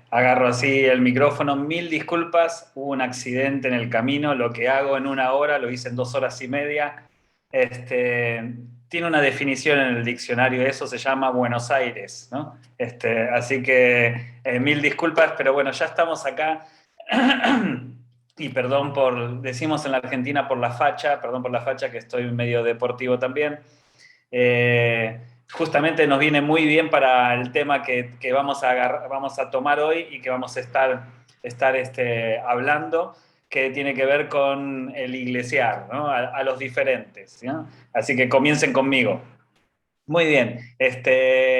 Agarro así el micrófono, mil disculpas, hubo un accidente en el camino, lo que hago en una hora lo hice en 2 horas y media. Tiene una definición en el diccionario, eso se llama Buenos Aires, ¿no? Así que mil disculpas, pero bueno, ya estamos acá. Y perdón decimos en la Argentina por la facha, perdón por la facha, que estoy medio deportivo también. Justamente nos viene muy bien para el tema que vamos a tomar hoy y que vamos a estar hablando, que tiene que ver con el iglesiar, ¿no? A los diferentes, ¿no? Así que comiencen conmigo. Muy bien,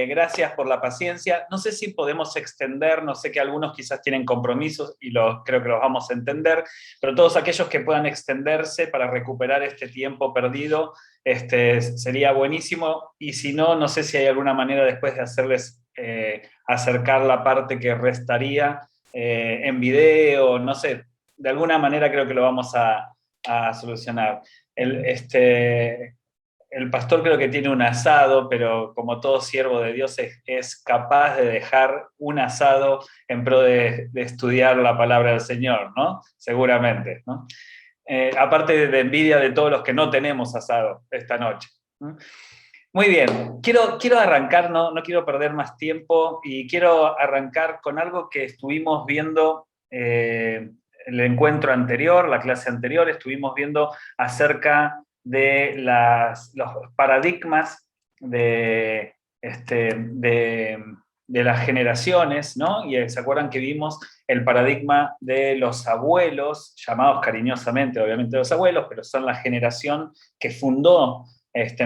gracias por la paciencia. No sé si podemos extender, no sé que algunos quizás tienen compromisos y creo que los vamos a entender, pero todos aquellos que puedan extenderse para recuperar este tiempo perdido, sería buenísimo. Y si no, no sé si hay alguna manera después de hacerles acercar la parte que restaría en video, no sé, de alguna manera creo que lo vamos a solucionar. El, este, el pastor creo que tiene un asado, pero como todo siervo de Dios es capaz de dejar un asado en pro de estudiar la palabra del Señor, ¿no? Seguramente, ¿no? Aparte de envidia de todos los que no tenemos asado esta noche, ¿no? Muy bien, quiero arrancar, no quiero perder más tiempo, y quiero arrancar con algo que estuvimos viendo el encuentro anterior, la clase anterior, estuvimos viendo acerca de los paradigmas de las generaciones, ¿no? Y se acuerdan que vimos el paradigma de los abuelos, llamados cariñosamente, obviamente, los abuelos, pero son la generación que fundó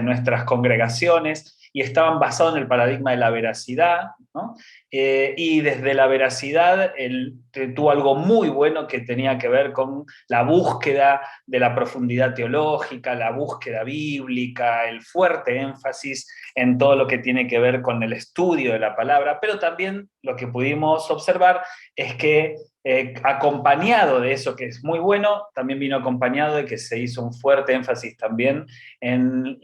nuestras congregaciones, y estaban basados en el paradigma de la veracidad, ¿no? Y desde la veracidad tuvo algo muy bueno que tenía que ver con la búsqueda de la profundidad teológica, la búsqueda bíblica, el fuerte énfasis en todo lo que tiene que ver con el estudio de la palabra, pero también lo que pudimos observar es que acompañado de eso, que es muy bueno, también vino acompañado de que se hizo un fuerte énfasis también en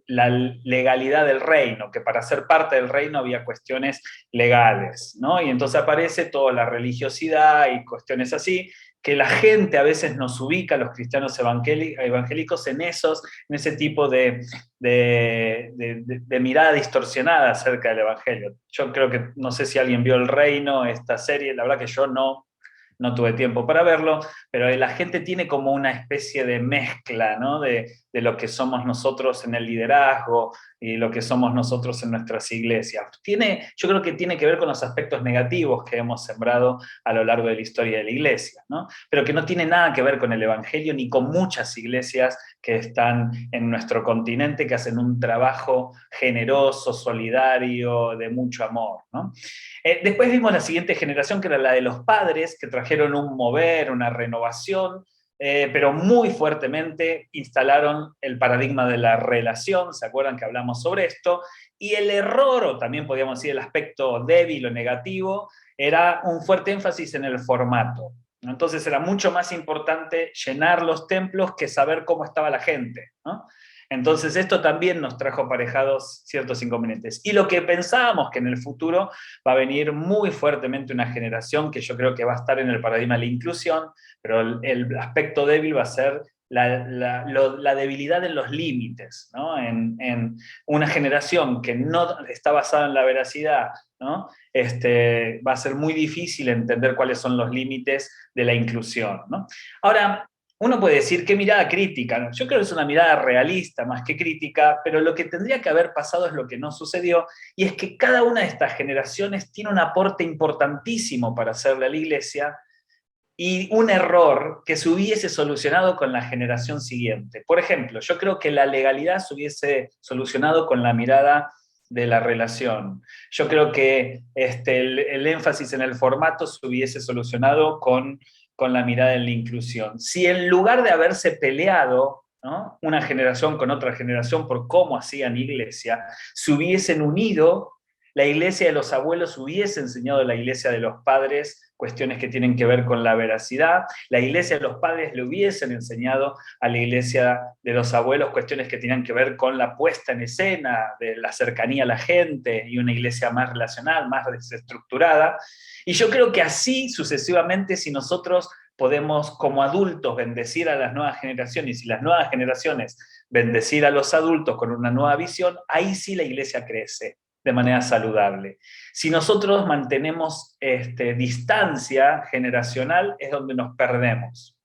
la legalidad del reino, que para ser parte del reino había cuestiones legales, ¿no? Y entonces aparece toda la religiosidad y cuestiones así, que la gente a veces nos ubica, los cristianos evangélicos, en ese tipo de mirada distorsionada acerca del evangelio. Yo creo que, no sé si alguien vio El Reino, esta serie, la verdad que yo no tuve tiempo para verlo, pero la gente tiene como una especie de mezcla, ¿no? de lo que somos nosotros en el liderazgo y lo que somos nosotros en nuestras iglesias. Yo creo que tiene que ver con los aspectos negativos que hemos sembrado a lo largo de la historia de la iglesia, ¿no? Pero que no tiene nada que ver con el evangelio ni con muchas iglesias que están en nuestro continente, que hacen un trabajo generoso, solidario, de mucho amor, ¿no? Después vimos la siguiente generación, que era la de los padres, que trajeron un mover, una renovación, pero muy fuertemente instalaron el paradigma de la relación. ¿Se acuerdan que hablamos sobre esto? Y el error, o también podríamos decir el aspecto débil o negativo, era un fuerte énfasis en el formato. Entonces era mucho más importante llenar los templos que saber cómo estaba la gente, ¿no? Entonces esto también nos trajo aparejados ciertos inconvenientes. Y lo que pensábamos que en el futuro va a venir muy fuertemente una generación que yo creo que va a estar en el paradigma de la inclusión, pero el aspecto débil va a ser la debilidad en los límites, ¿no? En una generación que no está basada en la veracidad, ¿no? Va a ser muy difícil entender cuáles son los límites de la inclusión, ¿no? Ahora, uno puede decir, qué mirada crítica, ¿no? Yo creo que es una mirada realista más que crítica, pero lo que tendría que haber pasado es lo que no sucedió, y es que cada una de estas generaciones tiene un aporte importantísimo para hacerle a la iglesia, y un error que se hubiese solucionado con la generación siguiente. Por ejemplo, yo creo que la legalidad se hubiese solucionado con la mirada de la relación. Yo creo que el énfasis en el formato se hubiese solucionado con la mirada de la inclusión. Si en lugar de haberse peleado, ¿no?, una generación con otra generación por cómo hacían iglesia, se hubiesen unido la iglesia de los abuelos hubiese enseñado a la iglesia de los padres cuestiones que tienen que ver con la veracidad, la iglesia de los padres le hubiesen enseñado a la iglesia de los abuelos cuestiones que tenían que ver con la puesta en escena, de la cercanía a la gente y una iglesia más relacional, más desestructurada. Y yo creo que así sucesivamente, si nosotros podemos como adultos bendecir a las nuevas generaciones y las nuevas generaciones bendecir a los adultos con una nueva visión, ahí sí la iglesia crece de manera saludable. Si nosotros mantenemos distancia generacional, es donde nos perdemos.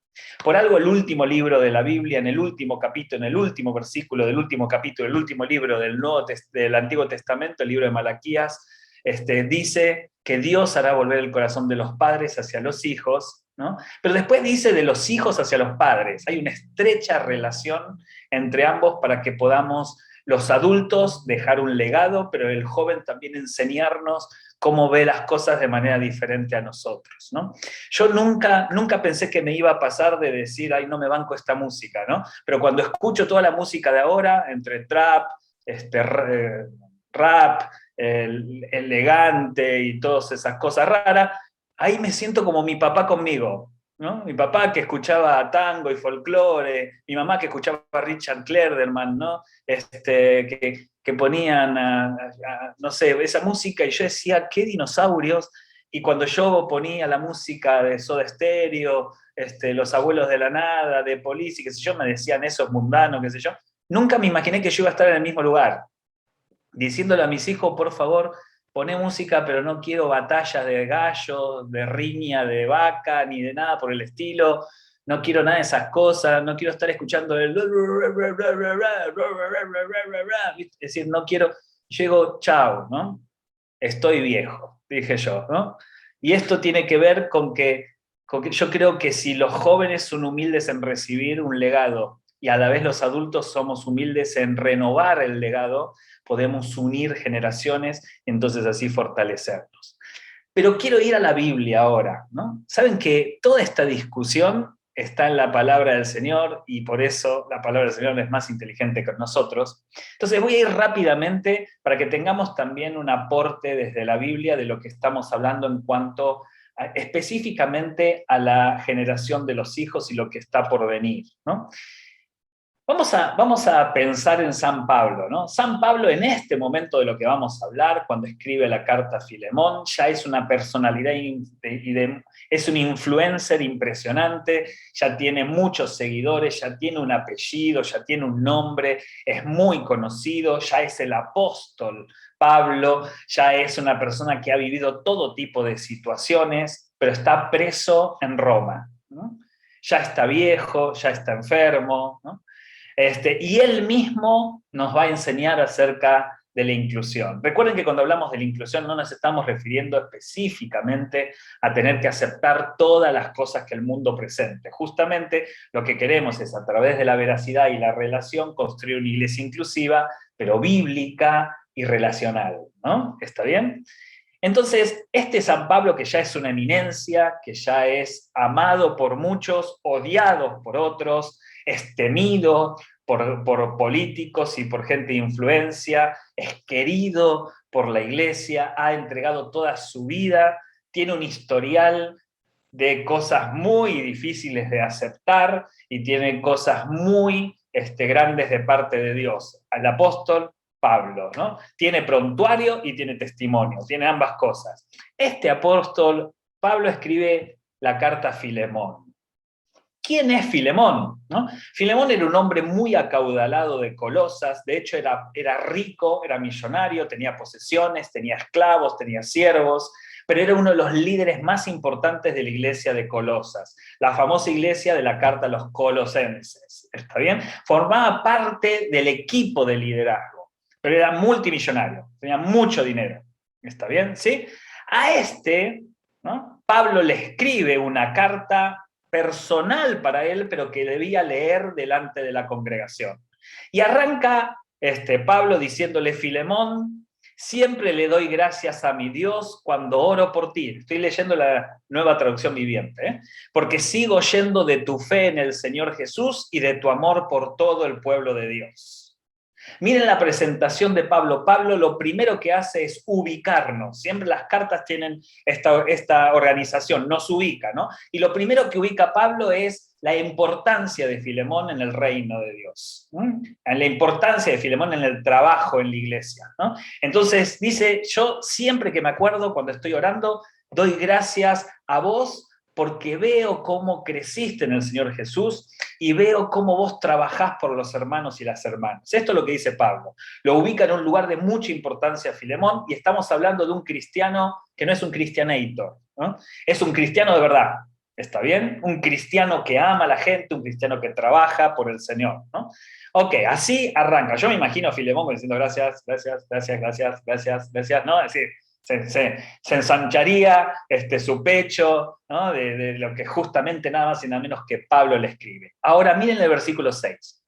Por algo el último libro de la Biblia, en el último capítulo, en el último versículo del último capítulo, el último libro del Antiguo Testamento, el libro de Malaquías, dice que Dios hará volver el corazón de los padres hacia los hijos, ¿no? Pero después dice de los hijos hacia los padres. Hay una estrecha relación entre ambos para que podamos los adultos dejar un legado, pero el joven también enseñarnos cómo ve las cosas de manera diferente a nosotros, ¿no? Yo nunca pensé que me iba a pasar de decir, ay, no me banco esta música, ¿no? Pero cuando escucho toda la música de ahora, entre trap, rap, elegante y todas esas cosas raras, ahí me siento como mi papá conmigo, ¿no? Mi papá que escuchaba tango y folclore, mi mamá que escuchaba a Richard Clayderman, ¿no? Que ponían, no sé, esa música, y yo decía, qué dinosaurios. Y cuando yo ponía la música de Soda Stereo, Los Abuelos de la Nada, de Police, qué sé yo, me decían eso es mundano, qué sé yo, nunca me imaginé que yo iba a estar en el mismo lugar, diciéndole a mis hijos, por favor, poné música, pero no quiero batallas de gallo, de riña, de vaca, ni de nada por el estilo. No quiero nada de esas cosas, no quiero estar escuchando el... Es decir, no quiero... Yo digo, chao, ¿no? Estoy viejo, dije yo, ¿no? Y esto tiene que ver con que yo creo que si los jóvenes son humildes en recibir un legado y a la vez los adultos somos humildes en renovar el legado, podemos unir generaciones y entonces así fortalecernos. Pero quiero ir a la Biblia ahora, ¿no? Saben que toda esta discusión está en la palabra del Señor y por eso la palabra del Señor es más inteligente que nosotros. Entonces voy a ir rápidamente para que tengamos también un aporte desde la Biblia de lo que estamos hablando en cuanto específicamente a la generación de los hijos y lo que está por venir, ¿no? Vamos a pensar en San Pablo, ¿no? San Pablo en este momento de lo que vamos a hablar, cuando escribe la carta a Filemón, ya es una personalidad, es un influencer impresionante, ya tiene muchos seguidores, ya tiene un apellido, ya tiene un nombre, es muy conocido, ya es el apóstol Pablo, ya es una persona que ha vivido todo tipo de situaciones, pero está preso en Roma, ¿no? Ya está viejo, ya está enfermo, ¿no? Y él mismo nos va a enseñar acerca de la inclusión. Recuerden que cuando hablamos de la inclusión no nos estamos refiriendo específicamente a tener que aceptar todas las cosas que el mundo presente. Justamente lo que queremos es, a través de la veracidad y la relación, construir una iglesia inclusiva, pero bíblica y relacional, ¿no? ¿Está bien? Entonces, San Pablo, que ya es una eminencia, que ya es amado por muchos, odiado por otros, es temido por políticos y por gente de influencia, es querido por la iglesia, ha entregado toda su vida, tiene un historial de cosas muy difíciles de aceptar y tiene cosas muy grandes de parte de Dios. Al apóstol Pablo, ¿no? Tiene prontuario y tiene testimonio, tiene ambas cosas. Este apóstol, Pablo, escribe la carta a Filemón. ¿Quién es Filemón? ¿No? Filemón era un hombre muy acaudalado de Colosas, de hecho era rico, era millonario, tenía posesiones, tenía esclavos, tenía siervos, pero era uno de los líderes más importantes de la iglesia de Colosas, la famosa iglesia de la carta a los colosenses, ¿está bien? Formaba parte del equipo de liderazgo, pero era multimillonario, tenía mucho dinero, ¿está bien? ¿Sí? A ¿no? Pablo le escribe una carta personal para él, pero que debía leer delante de la congregación. Y arranca Pablo diciéndole, Filemón, siempre le doy gracias a mi Dios cuando oro por ti. Estoy leyendo la Nueva Traducción Viviente, ¿eh? Porque sigo oyendo de tu fe en el Señor Jesús y de tu amor por todo el pueblo de Dios. Miren la presentación de Pablo. Pablo lo primero que hace es ubicarnos. Siempre las cartas tienen esta organización, nos ubica, ¿no? Y lo primero que ubica Pablo es la importancia de Filemón en el reino de Dios, ¿no? La importancia de Filemón en el trabajo en la iglesia, ¿no? Entonces dice, yo siempre que me acuerdo cuando estoy orando, doy gracias a vos porque veo cómo creciste en el Señor Jesús y veo cómo vos trabajás por los hermanos y las hermanas. Esto es lo que dice Pablo. Lo ubica en un lugar de mucha importancia a Filemón y estamos hablando de un cristiano que no es un cristianator, ¿no? Es un cristiano de verdad, ¿está bien? Un cristiano que ama a la gente, un cristiano que trabaja por el Señor, ¿no? Ok, así arranca. Yo me imagino a Filemón diciendo gracias, gracias, gracias, gracias, gracias, gracias, ¿no? Es decir, se ensancharía su pecho, ¿no? de lo que justamente nada más y nada menos que Pablo le escribe. Ahora miren el versículo 6.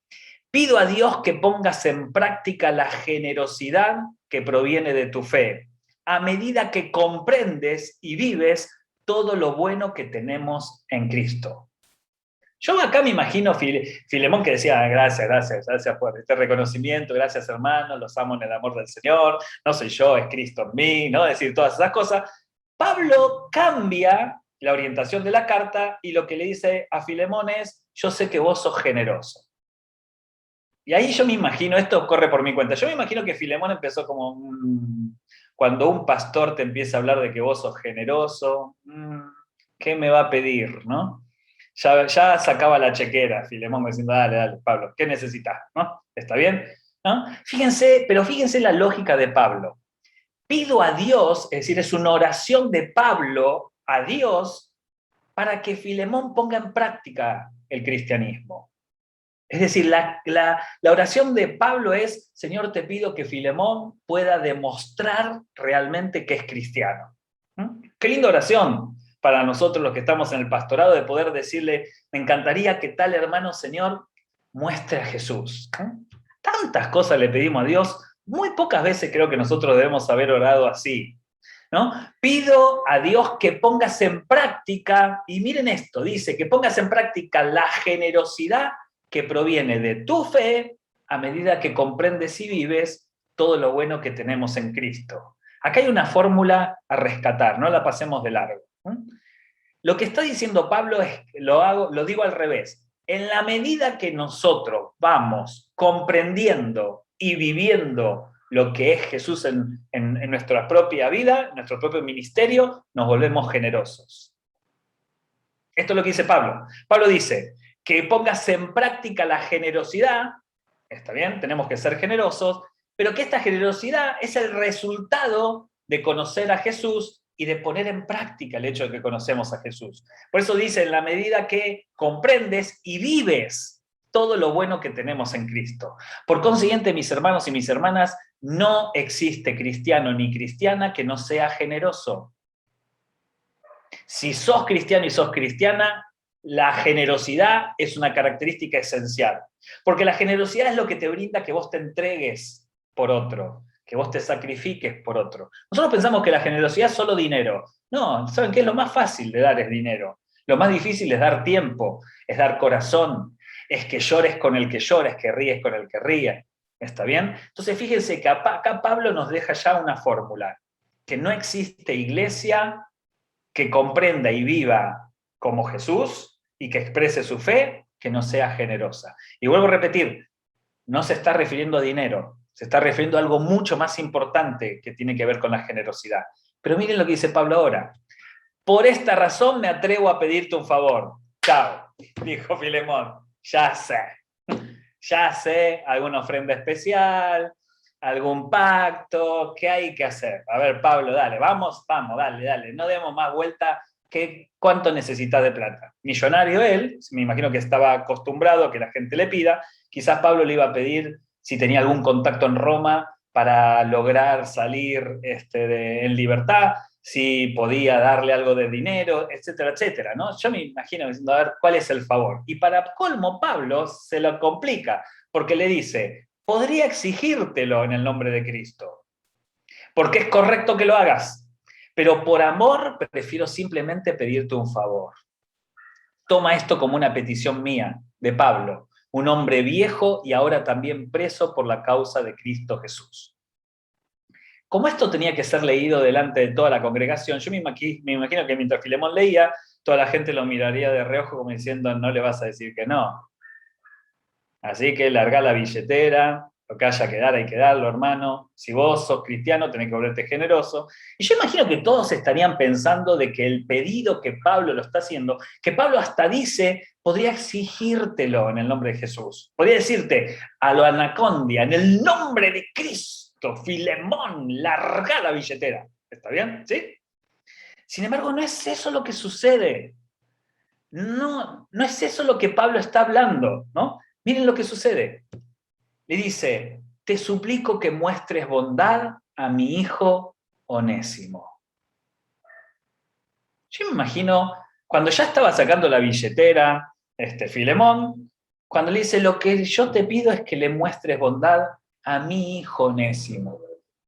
Pido a Dios que pongas en práctica la generosidad que proviene de tu fe, a medida que comprendes y vives todo lo bueno que tenemos en Cristo. Yo acá me imagino Filemón que decía, gracias, gracias, gracias por este reconocimiento, gracias hermanos, los amo en el amor del Señor, no soy yo, es Cristo en mí, ¿no? Decir todas esas cosas. Pablo cambia la orientación de la carta y lo que le dice a Filemón es, yo sé que vos sos generoso. Y ahí yo me imagino, esto corre por mi cuenta, yo me imagino que Filemón empezó como, cuando un pastor te empieza a hablar de que vos sos generoso, ¿qué me va a pedir, no? Ya sacaba la chequera, Filemón diciendo, dale, dale, Pablo, ¿qué necesitas? ¿No? ¿Está bien? ¿No? Fíjense, pero fíjense la lógica de Pablo. Pido a Dios, es decir, es una oración de Pablo a Dios para que Filemón ponga en práctica el cristianismo. Es decir, la oración de Pablo es, Señor, te pido que Filemón pueda demostrar realmente que es cristiano. Qué linda oración para nosotros los que estamos en el pastorado, de poder decirle, me encantaría que tal hermano, Señor, muestre a Jesús. Tantas cosas le pedimos a Dios, muy pocas veces creo que nosotros debemos haber orado así, ¿no? Pido a Dios que pongas en práctica, y miren esto, dice, que pongas en práctica la generosidad que proviene de tu fe a medida que comprendes y vives todo lo bueno que tenemos en Cristo. Acá hay una fórmula a rescatar, no la pasemos de largo. Lo que está diciendo Pablo es, lo digo al revés, en la medida que nosotros vamos comprendiendo y viviendo lo que es Jesús en nuestra propia vida, en nuestro propio ministerio, nos volvemos generosos. Esto es lo que dice Pablo. Pablo dice que pongas en práctica la generosidad, está bien, tenemos que ser generosos, pero que esta generosidad es el resultado de conocer a Jesús y de poner en práctica el hecho de que conocemos a Jesús. Por eso dice, en la medida que comprendes y vives todo lo bueno que tenemos en Cristo. Por consiguiente, mis hermanos y mis hermanas, no existe cristiano ni cristiana que no sea generoso. Si sos cristiano y sos cristiana, la generosidad es una característica esencial. Porque la generosidad es lo que te brinda que vos te entregues por otro, que vos te sacrifiques por otro. Nosotros pensamos que la generosidad es solo dinero. No, ¿saben qué? Lo más fácil de dar es dinero. Lo más difícil es dar tiempo, es dar corazón, es que llores con el que llores, que ríes con el que ríe. ¿Está bien? Entonces fíjense que acá Pablo nos deja ya una fórmula, que no existe iglesia que comprenda y viva como Jesús y que exprese su fe, que no sea generosa. Y vuelvo a repetir, no se está refiriendo a dinero, se está refiriendo a algo mucho más importante que tiene que ver con la generosidad. Pero miren lo que dice Pablo ahora. Por esta razón me atrevo a pedirte un favor. Chao, dijo Filemón. Ya sé, alguna ofrenda especial, algún pacto, ¿qué hay que hacer? A ver, Pablo, dale, vamos, dale, no demos más vuelta. ¿Cuánto necesitas de plata? Millonario él, me imagino que estaba acostumbrado a que la gente le pida, quizás Pablo le iba a pedir si tenía algún contacto en Roma para lograr salir en libertad, si podía darle algo de dinero, etcétera, etcétera, ¿no? Yo me imagino diciendo, a ver, ¿cuál es el favor? Y para colmo, Pablo se lo complica, porque le dice, podría exigírtelo en el nombre de Cristo, porque es correcto que lo hagas, pero por amor prefiero simplemente pedirte un favor. Toma esto como una petición mía, de Pablo. un hombre viejo y ahora también preso por la causa de Cristo Jesús. Como esto tenía que ser leído delante de toda la congregación, yo me imagino que mientras Filemón leía, toda la gente lo miraría de reojo como diciendo, no le vas a decir que no. Así que largá la billetera, lo que haya que dar hay que darlo, hermano. Si vos sos cristiano, tenés que volverte generoso. Y yo imagino que todos estarían pensando de que el pedido que Pablo lo está haciendo, que Pablo hasta dice, podría exigírtelo en el nombre de Jesús. Podría decirte, a lo anacondia, en el nombre de Cristo, Filemón, largá la billetera. ¿Está bien? ¿Sí? Sin embargo, no es eso lo que sucede. No, no es eso lo que Pablo está hablando, ¿no? Miren lo que sucede. Le dice, te suplico que muestres bondad a mi hijo Onésimo. Yo me imagino, cuando ya estaba sacando la billetera, Filemón, cuando le dice, lo que yo te pido es que le muestres bondad a mi hijo Onésimo.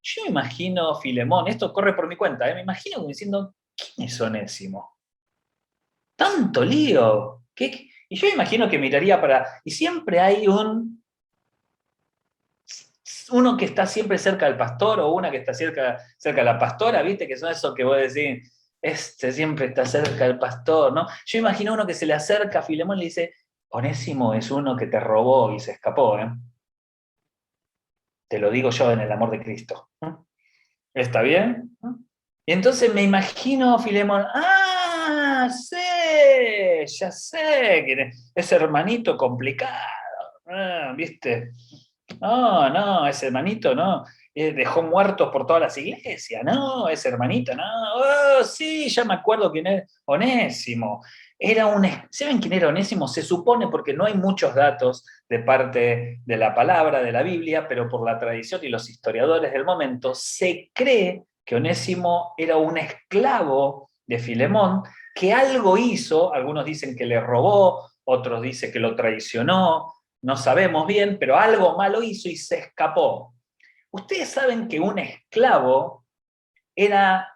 Yo me imagino, Filemón, esto corre por mi cuenta, me imagino como diciendo, ¿quién es Onésimo? Tanto lío. Y yo me imagino que miraría y siempre hay uno que está siempre cerca del pastor o una que está cerca de la pastora, ¿viste? Que son esos que vos decís, siempre está cerca del pastor, ¿no? Yo imagino uno que se le acerca a Filemón y le dice, Onésimo es uno que te robó y se escapó, ¿eh? Te lo digo yo en el amor de Cristo. ¿Está bien? Y entonces me imagino a Filemón, sé, ya sé, que ese hermanito complicado, ¿viste? No, ese hermanito, no, dejó muertos por todas las iglesias, no, ese hermanito, no, sí, ya me acuerdo quién es, Onésimo. ¿Saben quién era Onésimo? Se supone, porque no hay muchos datos de parte de la palabra, de la Biblia, pero por la tradición y los historiadores del momento, se cree que Onésimo era un esclavo de Filemón, que algo hizo, algunos dicen que le robó, otros dicen que lo traicionó, no sabemos bien, pero algo malo hizo y se escapó. Ustedes saben que un esclavo era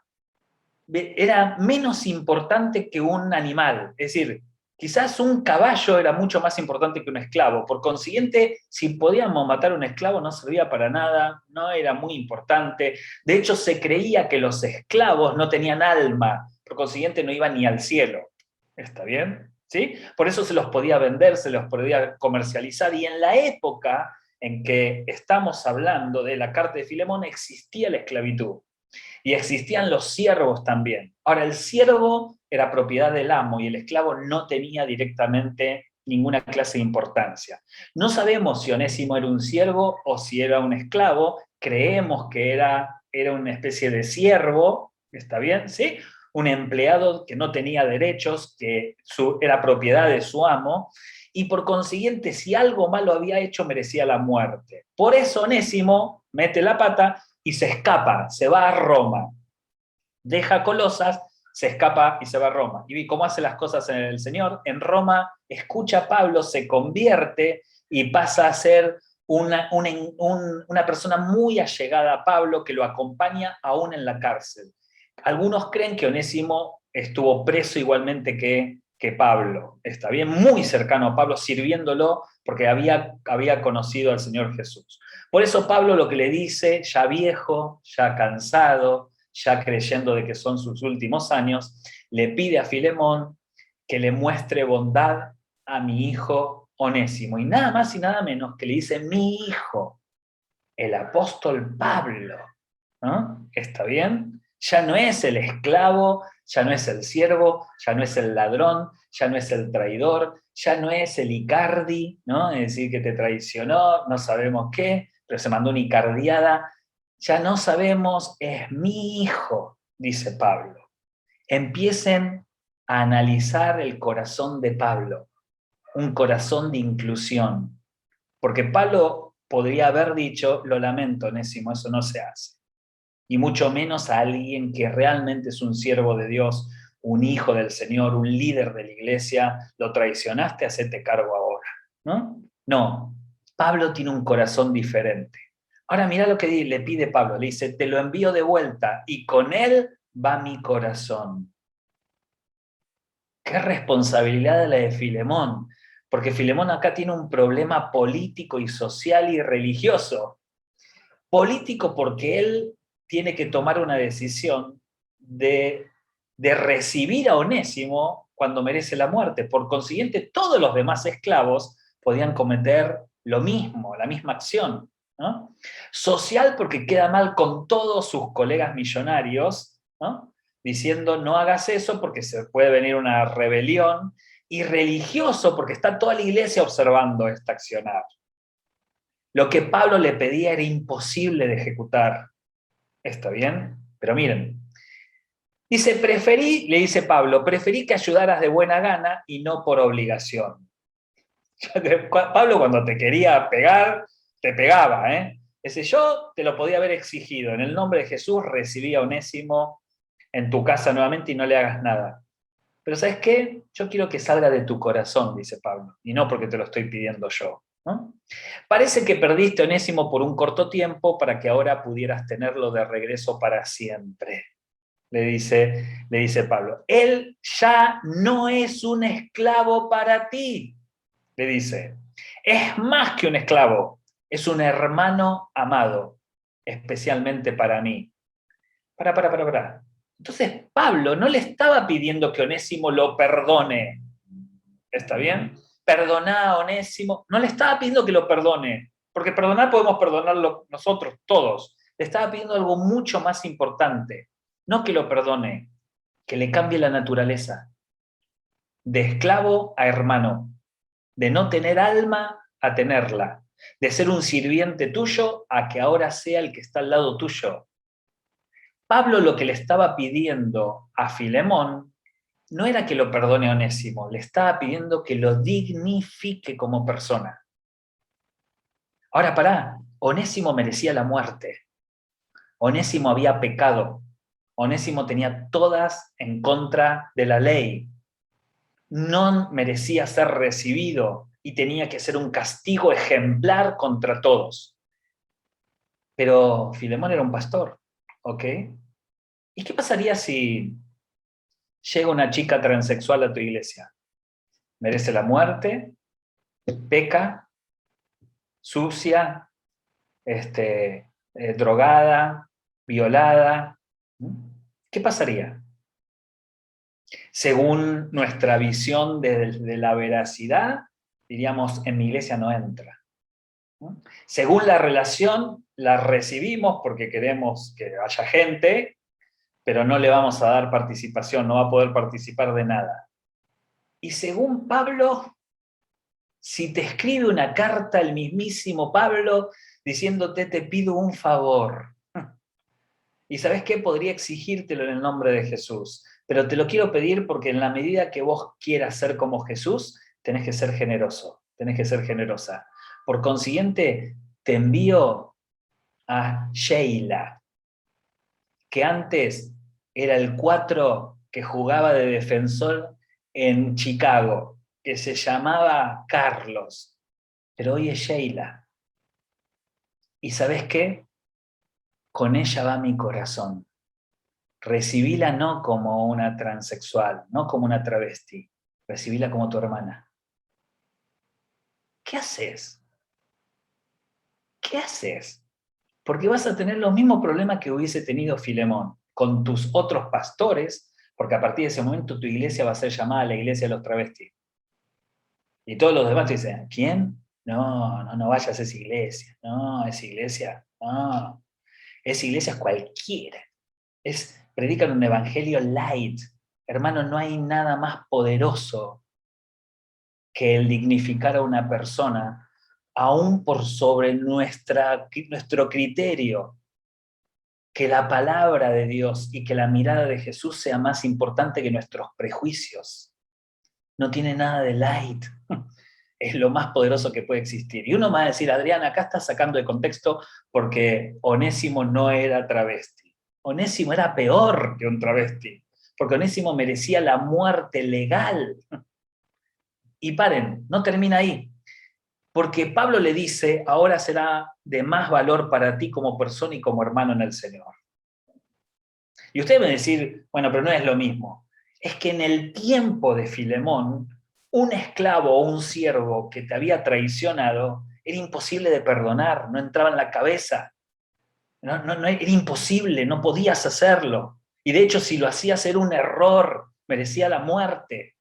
menos importante que un animal, es decir, quizás un caballo era mucho más importante que un esclavo, por consiguiente, si podíamos matar a un esclavo no servía para nada, no era muy importante, de hecho se creía que los esclavos no tenían alma, por consiguiente no iban ni al cielo, ¿está bien? ¿Sí? Por eso se los podía vender, se los podía comercializar, y en la época en que estamos hablando de la carta de Filemón existía la esclavitud. Y existían los siervos también. Ahora, el siervo era propiedad del amo y el esclavo no tenía directamente ninguna clase de importancia. No sabemos si Onésimo era un siervo o si era un esclavo, creemos que era una especie de siervo, ¿está bien? ¿Sí? Un empleado que no tenía derechos, que era propiedad de su amo, y por consiguiente, si algo malo había hecho, merecía la muerte. Por eso Onésimo mete la pata y se escapa, se va a Roma. Deja Colosas, se escapa y se va a Roma. Y vi cómo hace las cosas en el Señor. En Roma escucha a Pablo, se convierte y pasa a ser una persona muy allegada a Pablo que lo acompaña aún en la cárcel. Algunos creen que Onésimo estuvo preso igualmente que Pablo. Está bien, muy cercano a Pablo, sirviéndolo porque había conocido al Señor Jesús. Por eso Pablo lo que le dice, ya viejo, ya cansado, ya creyendo de que son sus últimos años, le pide a Filemón que le muestre bondad a mi hijo Onésimo. Y nada más y nada menos que le dice mi hijo, el apóstol Pablo. ¿No? ¿Está bien? Ya no es el esclavo, ya no es el siervo, ya no es el ladrón, ya no es el traidor, ya no es el Icardi, ¿no? Es decir, que te traicionó, no sabemos qué, pero se mandó una icardiada. Ya no sabemos, es mi hijo, dice Pablo. Empiecen a analizar el corazón de Pablo, un corazón de inclusión. Porque Pablo podría haber dicho, lo lamento, Onésimo, eso no se hace. Y mucho menos a alguien que realmente es un siervo de Dios, un hijo del Señor, un líder de la iglesia, lo traicionaste, hacete cargo ahora, ¿no? No, Pablo tiene un corazón diferente. Ahora mira lo que le pide Pablo, le dice, te lo envío de vuelta y con él va mi corazón. Qué responsabilidad la de Filemón, Porque Filemón acá tiene un problema político y social y religioso. Político porque él tiene que tomar una decisión de recibir a Onésimo cuando merece la muerte. Por consiguiente, todos los demás esclavos podían cometer lo mismo, la misma acción, ¿no? Social porque queda mal con todos sus colegas millonarios, ¿no? Diciendo no hagas eso porque se puede venir una rebelión, y religioso porque está toda la iglesia observando este accionar. Lo que Pablo le pedía era imposible de ejecutar. ¿Está bien? Pero miren, dice, le dice Pablo, preferí que ayudaras de buena gana y no por obligación. Pablo cuando te quería pegar, te pegaba, ¿eh? Dice, yo te lo podía haber exigido, en el nombre de Jesús recibí a Onésimo en tu casa nuevamente y no le hagas nada. Pero ¿sabes qué? Yo quiero que salga de tu corazón, dice Pablo, y no porque te lo estoy pidiendo yo, ¿no? Parece que perdiste a Onésimo por un corto tiempo para que ahora pudieras tenerlo de regreso para siempre, le dice Pablo. Él ya no es un esclavo para ti, le dice. Es más que un esclavo, es un hermano amado, especialmente para mí. Para. Entonces Pablo no le estaba pidiendo que Onésimo lo perdone. ¿Está bien? Perdoná a Onésimo. No le estaba pidiendo que lo perdone, porque perdonar podemos perdonarlo nosotros, todos. Le estaba pidiendo algo mucho más importante. No que lo perdone, que le cambie la naturaleza. De esclavo a hermano. De no tener alma a tenerla. De ser un sirviente tuyo a que ahora sea el que está al lado tuyo. Pablo lo que le estaba pidiendo a Filemón no era que lo perdone a Onésimo, le estaba pidiendo que lo dignifique como persona. Ahora pará, Onésimo merecía la muerte. Onésimo había pecado. Onésimo tenía todas en contra de la ley. No merecía ser recibido y tenía que ser un castigo ejemplar contra todos. Pero Filemón era un pastor, ¿ok? ¿Y qué pasaría si llega una chica transexual a tu iglesia? Merece la muerte, peca, sucia, drogada, violada. ¿Qué pasaría? Según nuestra visión de la veracidad, diríamos, en mi iglesia no entra. Según la relación, la recibimos porque queremos que haya gente, pero no le vamos a dar participación, no va a poder participar de nada. Y según Pablo, si te escribe una carta el mismísimo Pablo diciéndote te pido un favor, y ¿sabes qué? Podría exigírtelo en el nombre de Jesús, pero te lo quiero pedir porque en la medida que vos quieras ser como Jesús, tenés que ser generoso, tenés que ser generosa. Por consiguiente, te envío a Sheila, que antes era el 4 que jugaba de defensor en Chicago, que se llamaba Carlos, pero hoy es Sheila. ¿Y sabes qué? Con ella va mi corazón. Recibíla no como una transexual, no como una travesti, recibíla como tu hermana. ¿Qué haces? ¿Qué haces? Porque vas a tener los mismos problemas que hubiese tenido Filemón con tus otros pastores, porque a partir de ese momento tu iglesia va a ser llamada la iglesia de los travestis. Y todos los demás te dicen, ¿quién? No vayas a esa iglesia. No, esa iglesia, no. Esa iglesia es cualquiera. Predican un evangelio light. Hermano, no hay nada más poderoso que el dignificar a una persona, aún por sobre nuestro criterio, que la palabra de Dios y que la mirada de Jesús sea más importante que nuestros prejuicios. No tiene nada de light. Es lo más poderoso que puede existir. Y uno me va a decir, Adrián, acá estás sacando de contexto porque Onésimo no era travesti. Onésimo era peor que un travesti, porque Onésimo merecía la muerte legal. Y paren, no termina ahí. Porque Pablo le dice, ahora será de más valor para ti como persona y como hermano en el Señor. Y ustedes me van a decir, bueno, pero no es lo mismo. Es que en el tiempo de Filemón, Un esclavo o un siervo que te había traicionado era imposible de perdonar, no entraba en la cabeza. Era imposible, no podías hacerlo. Y de hecho, si lo hacías era un error, merecía la muerte.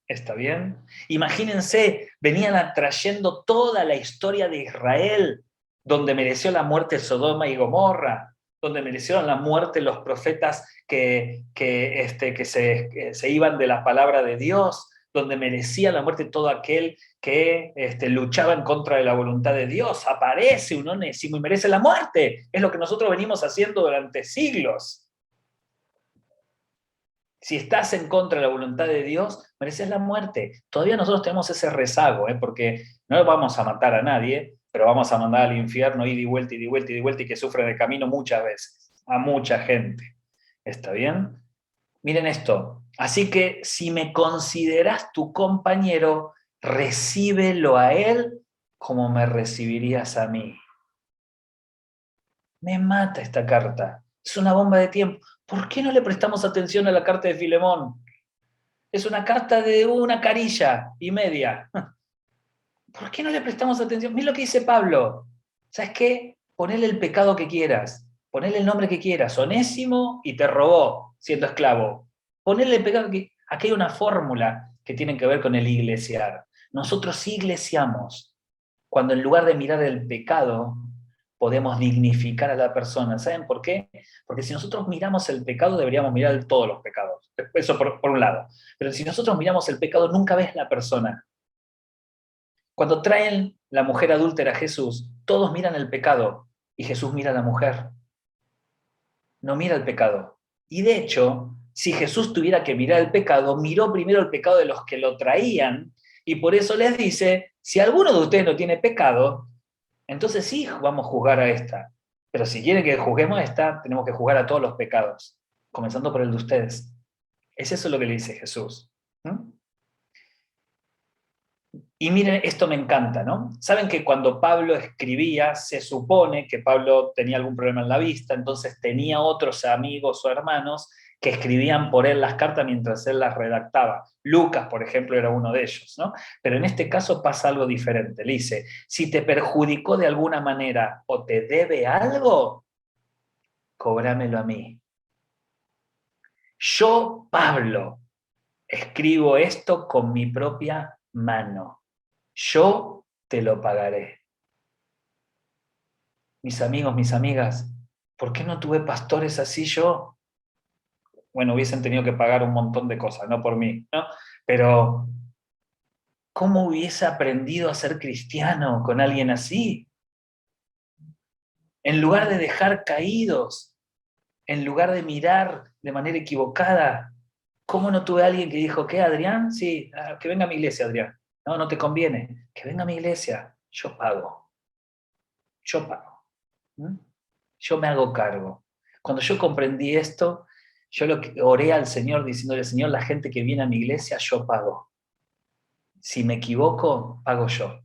¿Está bien? Imagínense, venían atrayendo toda la historia de Israel, donde mereció la muerte Sodoma y Gomorra, donde merecieron la muerte los profetas que se iban de la palabra de Dios, donde merecía la muerte todo aquel que luchaba en contra de la voluntad de Dios. Aparece un Onésimo y merece la muerte. Es lo que nosotros venimos haciendo durante siglos. Si estás en contra de la voluntad de Dios, mereces la muerte. Todavía nosotros tenemos ese rezago, porque no vamos a matar a nadie, pero vamos a mandar al infierno ida y vuelta, ida y vuelta, ida y vuelta, y que sufre de camino muchas veces, a mucha gente. ¿Está bien? Miren esto. Así que si me consideras tu compañero, recíbelo a él como me recibirías a mí. Me mata esta carta. Es una bomba de tiempo. ¿Por qué no le prestamos atención a la carta de Filemón? Es una carta de una carilla y media. ¿Por qué no le prestamos atención? Mira lo que dice Pablo. ¿Sabes qué? Ponele el pecado que quieras. Ponele el nombre que quieras. Onésimo y te robó siendo esclavo. Ponele el pecado que... Aquí hay una fórmula que tiene que ver con el iglesiar. Nosotros iglesiamos cuando en lugar de mirar el pecado, podemos dignificar a la persona. ¿Saben por qué? Porque si nosotros miramos el pecado, deberíamos mirar todos los pecados. Eso por un lado. Pero si nosotros miramos el pecado, nunca ves la persona. Cuando traen la mujer adúltera a Jesús, todos miran el pecado y Jesús mira a la mujer. No mira el pecado. Y de hecho, si Jesús tuviera que mirar el pecado, miró primero el pecado de los que lo traían y por eso les dice, si alguno de ustedes no tiene pecado, entonces sí vamos a juzgar a esta. Pero si quieren que juzguemos a esta, tenemos que juzgar a todos los pecados, comenzando por el de ustedes. Es eso lo que le dice Jesús. ¿Mm? Y miren, esto me encanta, ¿no? Saben que cuando Pablo escribía, se supone que Pablo tenía algún problema en la vista, entonces tenía otros amigos o hermanos que escribían por él las cartas mientras él las redactaba. Lucas, por ejemplo, era uno de ellos, ¿no? Pero en este caso pasa algo diferente. Le dice, si te perjudicó de alguna manera o te debe algo, cobrámelo a mí. Yo, Pablo, escribo esto con mi propia mano. Yo te lo pagaré. Mis amigos, mis amigas, ¿por qué no tuve pastores así yo? Bueno, hubiesen tenido que pagar un montón de cosas, no por mí, ¿no? Pero, ¿cómo hubiese aprendido a ser cristiano con alguien así? En lugar de dejar caídos, en lugar de mirar de manera equivocada, ¿cómo no tuve a alguien que dijo, ¿qué, Adrián? Sí, que venga a mi iglesia, Adrián. No, no te conviene. Que venga a mi iglesia. Yo pago. Yo pago. ¿Mm? Yo me hago cargo. Cuando yo comprendí esto, yo oré al Señor diciéndole, Señor, la gente que viene a mi iglesia, yo pago. Si me equivoco, pago yo.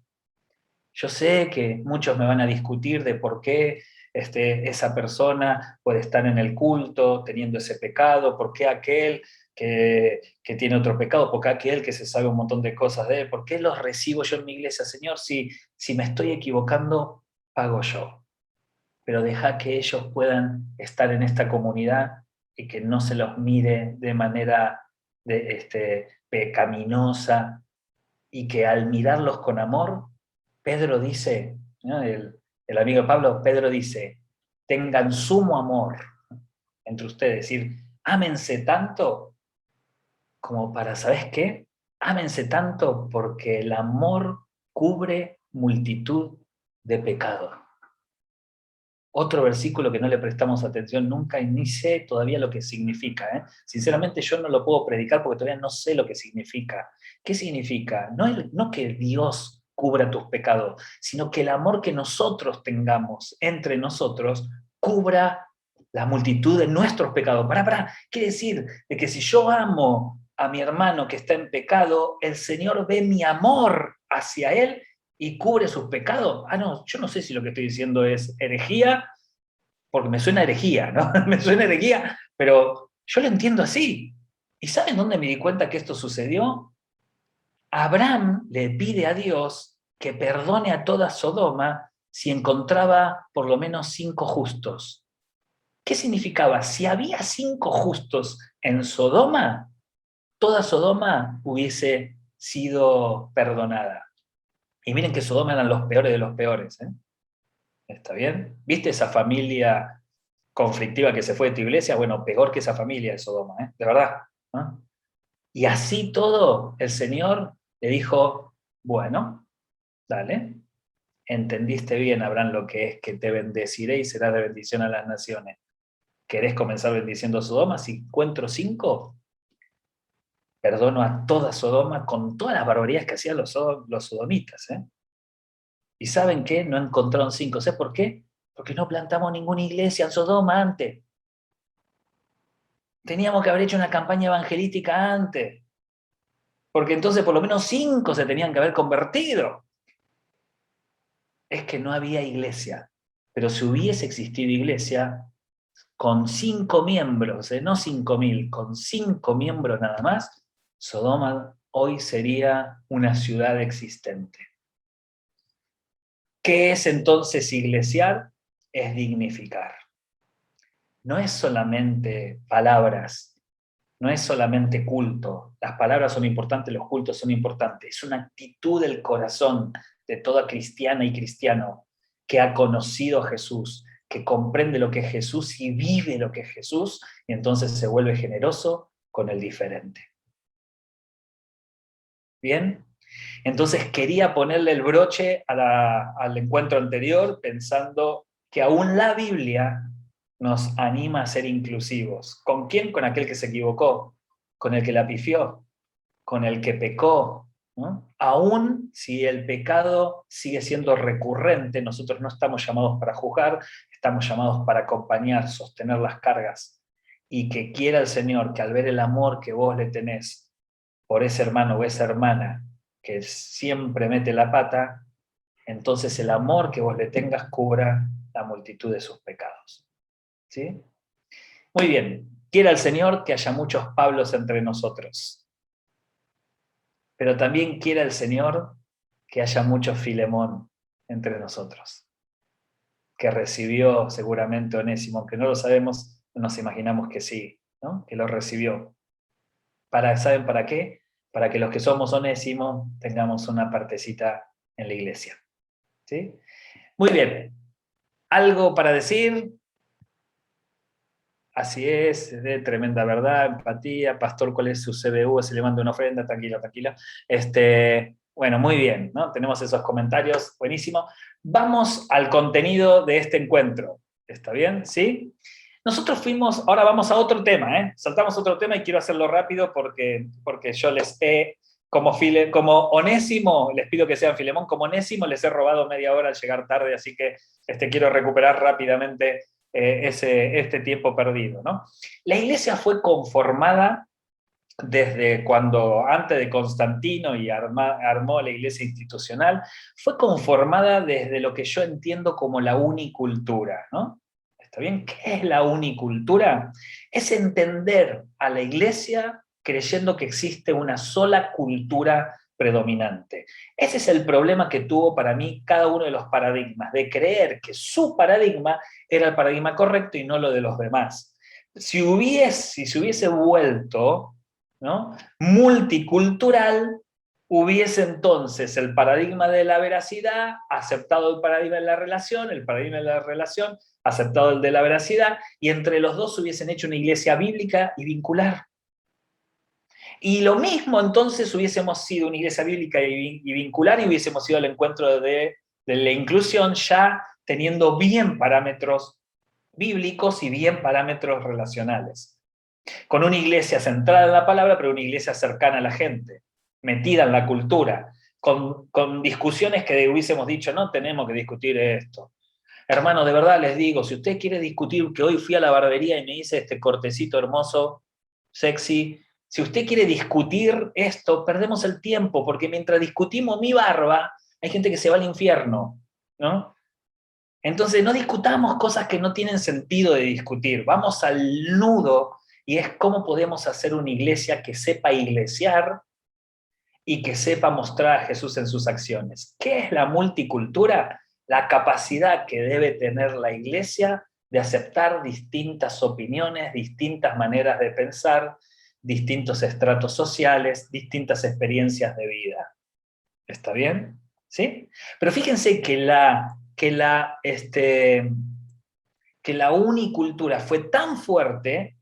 Yo sé que muchos me van a discutir de por qué esa persona puede estar en el culto teniendo ese pecado, por qué aquel que tiene otro pecado, por qué aquel que se sabe un montón de cosas de él, por qué los recibo yo en mi iglesia, Señor, si me estoy equivocando, pago yo. Pero deja que ellos puedan estar en esta comunidad y que no se los mire de manera pecaminosa, y que al mirarlos con amor, Pedro dice, ¿no? El amigo de Pablo, Pedro dice, tengan sumo amor entre ustedes, es decir, ámense tanto como para, ¿sabes qué? Ámense tanto porque el amor cubre multitud de pecados. Otro versículo que no le prestamos atención nunca y ni sé todavía lo que significa. Sinceramente yo no lo puedo predicar porque todavía no sé lo que significa. ¿Qué significa? No que Dios cubra tus pecados, sino que el amor que nosotros tengamos entre nosotros cubra la multitud de nuestros pecados. Quiere decir de que si yo amo a mi hermano que está en pecado, el Señor ve mi amor hacia él y cubre sus pecados. No, yo no sé si lo que estoy diciendo es herejía, porque me suena herejía, ¿no? Me suena herejía, pero yo lo entiendo así. ¿Y saben dónde me di cuenta que esto sucedió? Abraham le pide a Dios que perdone a toda Sodoma si encontraba por lo menos 5 justos. ¿Qué significaba? Si había 5 justos en Sodoma, toda Sodoma hubiese sido perdonada. Y miren que Sodoma eran los peores de los peores, ¿eh? ¿Está bien? ¿Viste esa familia conflictiva que se fue de tu iglesia? Bueno, peor que esa familia de Sodoma, ¿eh? De verdad, ¿no? Y así todo, el Señor le dijo, bueno, dale, entendiste bien, Abraham, lo que es que te bendeciré y serás de bendición a las naciones. ¿Querés comenzar bendiciendo a Sodoma? Si encuentro 5, perdono a toda Sodoma con todas las barbaridades que hacían los sodomitas, ¿eh? ¿Y saben qué? No encontraron 5. ¿Sabes por qué? Porque no plantamos ninguna iglesia en Sodoma antes. Teníamos que haber hecho una campaña evangelística antes. Porque entonces por lo menos 5 se tenían que haber convertido. Es que no había iglesia. Pero si hubiese existido iglesia, con 5 miembros, no 5.000, con 5 miembros nada más, Sodoma hoy sería una ciudad existente. ¿Qué es entonces iglesial? Es dignificar. No es solamente palabras, no es solamente culto. Las palabras son importantes, los cultos son importantes. Es una actitud del corazón de toda cristiana y cristiano que ha conocido a Jesús, que comprende lo que es Jesús y vive lo que es Jesús, y entonces se vuelve generoso con el diferente. ¿Bien? Entonces quería ponerle el broche al encuentro anterior pensando que aún la Biblia nos anima a ser inclusivos. ¿Con quién? Con aquel que se equivocó, con el que la pifió, con el que pecó, ¿no? Aún si el pecado sigue siendo recurrente, nosotros no estamos llamados para juzgar, estamos llamados para acompañar, sostener las cargas, y que quiera el Señor que al ver el amor que vos le tenés por ese hermano o esa hermana que siempre mete la pata, entonces el amor que vos le tengas cubra la multitud de sus pecados. ¿Sí? Muy bien, quiera el Señor que haya muchos Pablos entre nosotros, pero también quiera el Señor que haya mucho Filemón entre nosotros, que recibió seguramente Onésimo, aunque no lo sabemos, nos imaginamos que sí, ¿no? Que lo recibió. ¿Saben para qué? Para que los que somos Onésimo tengamos una partecita en la iglesia. ¿Sí? Muy bien. ¿Algo para decir? Así es, de tremenda verdad, empatía. Pastor, ¿cuál es su CBU? Se le manda una ofrenda, tranquila, tranquila. Bueno, muy bien, ¿no? Tenemos esos comentarios, buenísimo. Vamos al contenido de este encuentro. ¿Está bien? ¿Sí? Nosotros ahora vamos a otro tema, ¿eh? Saltamos a otro tema y quiero hacerlo rápido porque yo les he, como Onésimo, les pido que sean Filemón, como Onésimo les he robado media hora al llegar tarde, así que quiero recuperar rápidamente este tiempo perdido, ¿no? La iglesia fue conformada desde antes de Constantino y armó la iglesia institucional, fue conformada desde lo que yo entiendo como la unicultura, ¿no? ¿Está bien? ¿Qué es la unicultura? Es entender a la iglesia creyendo que existe una sola cultura predominante. Ese es el problema que tuvo para mí cada uno de los paradigmas, de creer que su paradigma era el paradigma correcto y no lo de los demás. Si se hubiese vuelto, ¿no?, multicultural, hubiese entonces el paradigma de la veracidad, aceptado el paradigma de la relación, el paradigma de la relación, aceptado el de la veracidad, y entre los dos hubiesen hecho una iglesia bíblica y vincular. Y lo mismo entonces hubiésemos sido una iglesia bíblica y vincular, y hubiésemos ido al encuentro de la inclusión ya teniendo bien parámetros bíblicos y bien parámetros relacionales. Con una iglesia centrada en la palabra, pero una iglesia cercana a la gente, metida en la cultura, con discusiones que hubiésemos dicho, no tenemos que discutir esto. Hermano, de verdad les digo, si usted quiere discutir, que hoy fui a la barbería y me hice este cortecito hermoso, sexy, si usted quiere discutir esto, perdemos el tiempo, porque mientras discutimos mi barba, hay gente que se va al infierno, ¿no? Entonces no discutamos cosas que no tienen sentido de discutir, vamos al nudo, y es cómo podemos hacer una iglesia que sepa iglesiar y que sepa mostrar a Jesús en sus acciones. ¿Qué es la multicultura? La capacidad que debe tener la iglesia de aceptar distintas opiniones, distintas maneras de pensar, distintos estratos sociales, distintas experiencias de vida. ¿Está bien? ¿Sí? Pero fíjense que la unicultura fue tan fuerte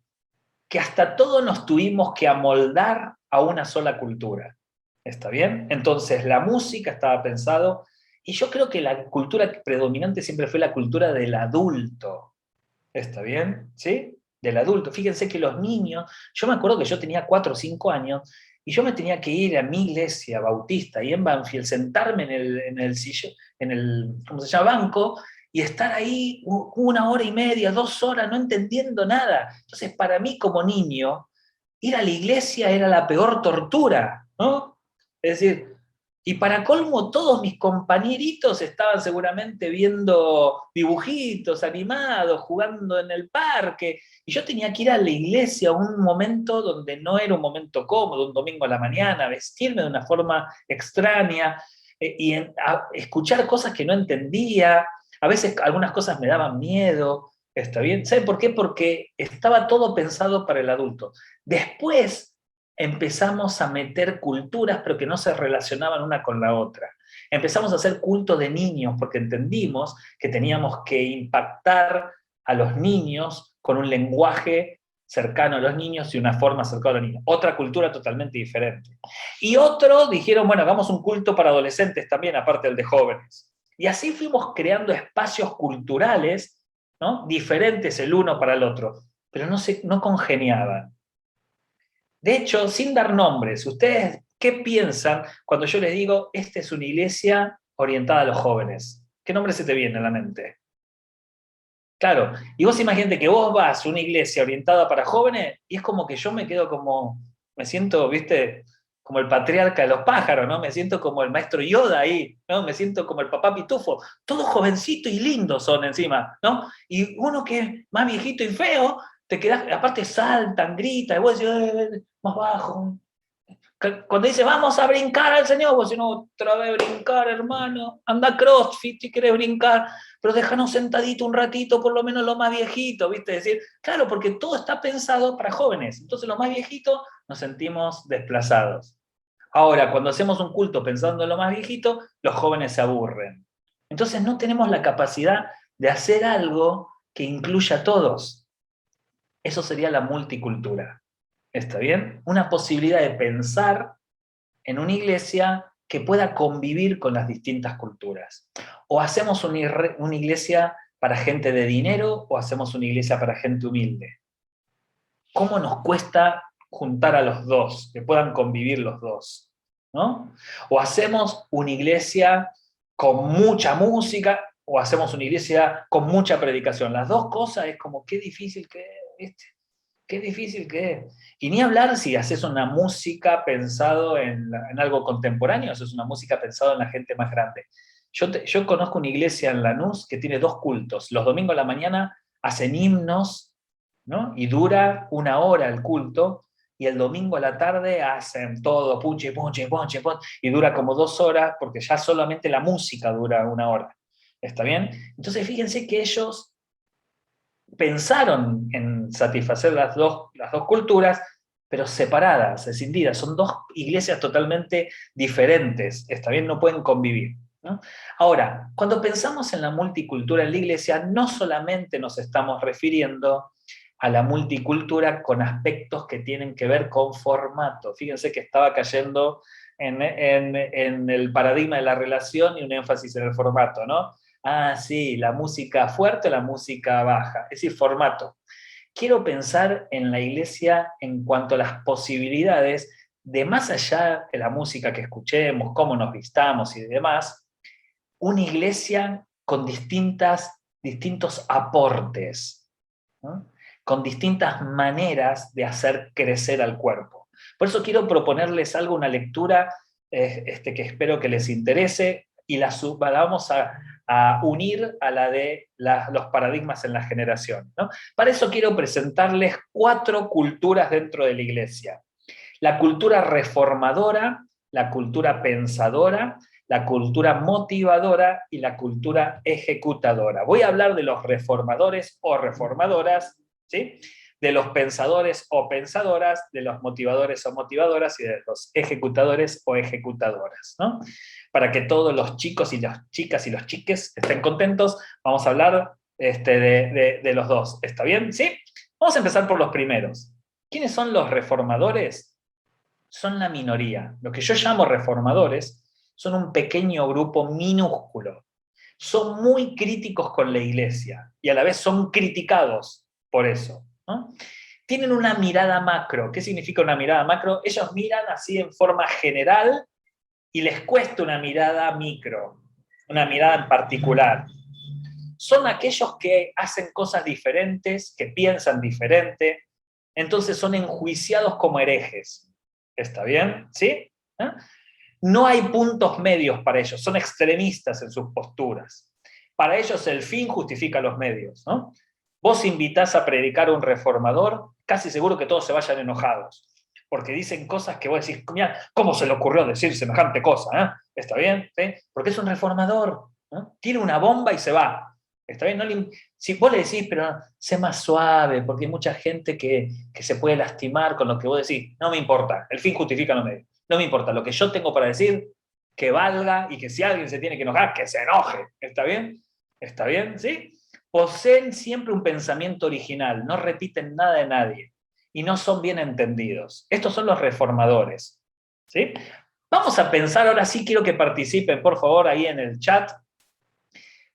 que hasta todos nos tuvimos que amoldar a una sola cultura. ¿Está bien? Entonces la música estaba pensado, y yo creo que la cultura predominante siempre fue la cultura del adulto. ¿Está bien? ¿Sí? Del adulto. Fíjense que los niños, yo me acuerdo que yo tenía 4 o 5 años, y yo me tenía que ir a mi iglesia bautista, y en Banfield, sentarme en el sillón, ¿cómo se llama? Banco, y estar ahí 1 hora y media, 2 horas, no entendiendo nada. Entonces, para mí como niño, ir a la iglesia era la peor tortura, ¿no? Es decir, y para colmo, todos mis compañeritos estaban seguramente viendo dibujitos animados, jugando en el parque, y yo tenía que ir a la iglesia a un momento donde no era un momento cómodo, un domingo a la mañana, vestirme de una forma extraña, a escuchar cosas que no entendía. A veces algunas cosas me daban miedo. ¿Está bien? ¿Saben por qué? Porque estaba todo pensado para el adulto. Después empezamos a meter culturas, pero que no se relacionaban una con la otra. Empezamos a hacer culto de niños, porque entendimos que teníamos que impactar a los niños con un lenguaje cercano a los niños y una forma cercana a los niños. Otra cultura totalmente diferente. Y otro dijeron, bueno, hagamos un culto para adolescentes también, aparte del de jóvenes. Y así fuimos creando espacios culturales, ¿no? Diferentes el uno para el otro, pero no congeniaban. De hecho, sin dar nombres, ¿ustedes qué piensan cuando yo les digo, esta es una iglesia orientada a los jóvenes? ¿Qué nombre se te viene a la mente? Claro, y vos imagínate que vos vas a una iglesia orientada para jóvenes y es como que yo me quedo como, me siento, viste, como el patriarca de los pájaros, ¿no? Me siento como el maestro Yoda ahí, ¿no? Me siento como el papá Pitufo, todos jovencitos y lindos son encima, ¿no? Y uno que es más viejito y feo, te quedás, aparte saltan, gritan, y vos decís, más bajo, cuando dice, vamos a brincar al Señor, vos decís, no, otra vez brincar, hermano, anda a CrossFit si querés brincar, pero déjanos sentadito un ratito, por lo menos lo más viejito, ¿viste? Es decir, claro, porque todo está pensado para jóvenes, entonces los más viejitos nos sentimos desplazados. Ahora, cuando hacemos un culto pensando en lo más viejito, los jóvenes se aburren. Entonces no tenemos la capacidad de hacer algo que incluya a todos. Eso sería la multicultura. ¿Está bien? Una posibilidad de pensar en una iglesia que pueda convivir con las distintas culturas. O hacemos una iglesia para gente de dinero o hacemos una iglesia para gente humilde. ¿Cómo nos cuesta juntar a los dos, que puedan convivir los dos? ¿No? O hacemos una iglesia con mucha música o hacemos una iglesia con mucha predicación. Las dos cosas es como qué difícil que es, ¿viste? Qué difícil que es. Y ni hablar si haces una música pensado en algo contemporáneo, haces una música pensado en la gente más grande. Yo conozco una iglesia en Lanús que tiene 2 cultos. Los domingos a la mañana hacen himnos, ¿no? Y dura 1 hora el culto, y el domingo a la tarde hacen todo, punche, punche, punche, punche, y dura como 2 horas, porque ya solamente la música dura 1 hora. ¿Está bien? Entonces fíjense que ellos pensaron en satisfacer las dos culturas, pero separadas, escindidas. Son 2 iglesias totalmente diferentes. Está bien, no pueden convivir, ¿no? Ahora, cuando pensamos en la multicultura en la iglesia, no solamente nos estamos refiriendo a la multicultura con aspectos que tienen que ver con formato. Fíjense que estaba cayendo en el paradigma de la relación y un énfasis en el formato, ¿no? Ah, sí, la música fuerte, la música baja, es decir, formato. Quiero pensar en la iglesia en cuanto a las posibilidades de más allá de la música que escuchemos, cómo nos vistamos y demás, una iglesia con distintos aportes, ¿no? Con distintas maneras de hacer crecer al cuerpo. Por eso quiero proponerles algo, una lectura que espero que les interese, y la vamos a unir a la de los paradigmas en la generación, ¿no? Para eso quiero presentarles 4 culturas dentro de la iglesia. La cultura reformadora, la cultura pensadora, la cultura motivadora y la cultura ejecutadora. Voy a hablar de los reformadores o reformadoras, ¿sí? De los pensadores o pensadoras, de los motivadores o motivadoras y de los ejecutadores o ejecutadoras, ¿no? Para que todos los chicos y las chicas y los chiques estén contentos, vamos a hablar de los dos. ¿Está bien? ¿Sí? Vamos a empezar por los primeros. ¿Quiénes son los reformadores? Son la minoría. Lo que yo llamo reformadores son un pequeño grupo minúsculo. Son muy críticos con la iglesia y a la vez son criticados por eso, ¿no? Tienen una mirada macro. ¿Qué significa una mirada macro? Ellos miran así en forma general y les cuesta una mirada micro, una mirada en particular. Son aquellos que hacen cosas diferentes, que piensan diferente, entonces son enjuiciados como herejes. ¿Está bien? ¿Sí? ¿Eh? No hay puntos medios para ellos, son extremistas en sus posturas. Para ellos el fin justifica los medios, ¿no? Vos invitás a predicar a un reformador, casi seguro que todos se vayan enojados, porque dicen cosas que vos decís, mira, ¿cómo se le ocurrió decir semejante cosa? ¿Eh? ¿Está bien? ¿Sí? Porque es un reformador, ¿no? Tiene una bomba y se va. ¿Está bien? Si vos le decís, pero sé más suave, porque hay mucha gente que se puede lastimar con lo que vos decís, no me importa, el fin justifica los medios. No me importa, lo que yo tengo para decir, que valga, y que si alguien se tiene que enojar, que se enoje. ¿Está bien? ¿Está bien? ¿Sí? Poseen siempre un pensamiento original, no repiten nada de nadie, y no son bien entendidos. Estos son los reformadores. ¿Sí? Vamos a pensar, ahora sí quiero que participen, por favor, ahí en el chat.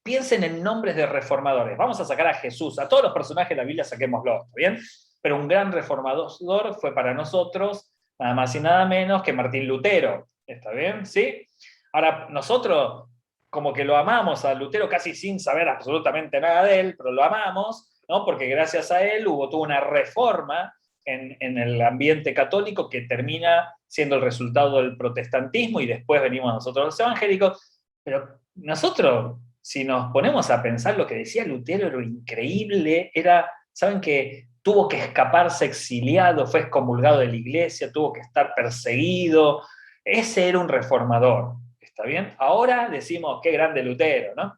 Piensen en nombres de reformadores. Vamos a sacar a Jesús, a todos los personajes de la Biblia saquémoslo, ¿está bien? Pero un gran reformador fue para nosotros nada más y nada menos que Martín Lutero. ¿Está bien? ¿Sí? Ahora, nosotros como que lo amamos a Lutero casi sin saber absolutamente nada de él, pero lo amamos, ¿no? Porque gracias a él hubo toda una reforma en el ambiente católico que termina siendo el resultado del protestantismo y después venimos nosotros los evangélicos. Pero nosotros, si nos ponemos a pensar lo que decía Lutero, lo increíble era, ¿saben que tuvo que escaparse exiliado, fue excomulgado de la iglesia, tuvo que estar perseguido? Ese era un reformador, ¿está bien? Ahora decimos, qué grande Lutero, ¿no?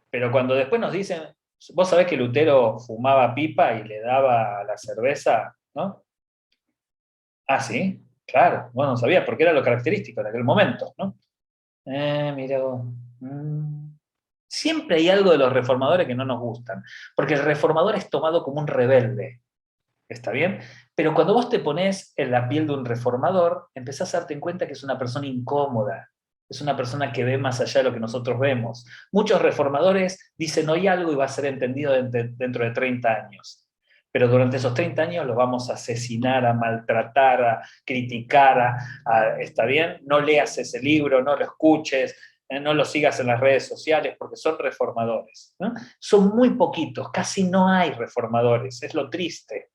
Pero cuando después nos dicen, vos sabés que Lutero fumaba pipa y le daba la cerveza, ¿no? Ah, sí, claro, bueno, no sabía, porque era lo característico en aquel momento, ¿no? Mira vos. Siempre hay algo de los reformadores que no nos gustan, porque el reformador es tomado como un rebelde, ¿está bien? Pero cuando vos te pones en la piel de un reformador, empezás a darte cuenta que es una persona incómoda, es una persona que ve más allá de lo que nosotros vemos. Muchos reformadores dicen hoy algo y va a ser entendido dentro de 30 años. Pero durante esos 30 años los vamos a asesinar, a maltratar, a criticar, ¿está bien? No leas ese libro, no lo escuches, no lo sigas en las redes sociales, porque son reformadores, ¿no? Son muy poquitos, casi no hay reformadores, es lo triste,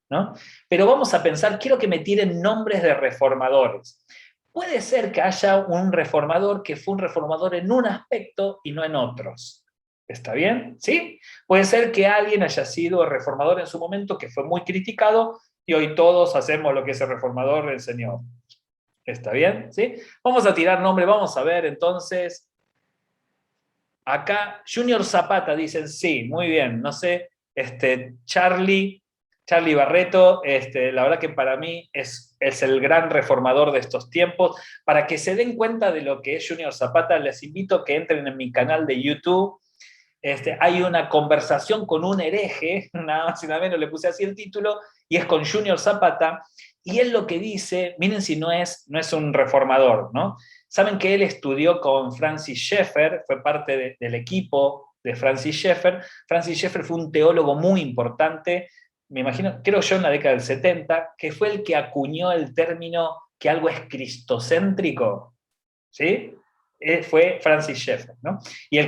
¿no? Pero vamos a pensar, quiero que me tiren nombres de reformadores. Puede ser que haya un reformador que fue un reformador en un aspecto y no en otros. ¿Está bien? ¿Sí? Puede ser que alguien haya sido reformador en su momento, que fue muy criticado, y hoy todos hacemos lo que ese reformador enseñó. ¿Está bien? ¿Sí? Vamos a tirar nombre, vamos a ver entonces. Acá, Junior Zapata, dicen sí, muy bien. No sé, Charlie Barreto, la verdad que para mí es el gran reformador de estos tiempos. Para que se den cuenta de lo que es Junior Zapata, les invito a que entren en mi canal de YouTube. Hay una conversación con un hereje, nada más y nada menos, le puse así el título, y es con Junior Zapata, y él lo que dice, miren si no es un reformador, ¿no? Saben que él estudió con Francis Schaeffer, fue parte del equipo de Francis Schaeffer. Francis Schaeffer fue un teólogo muy importante, me imagino, creo yo en la década del 70, que fue el que acuñó el término que algo es cristocéntrico, ¿sí? Fue Francis Schaeffer, ¿no? Y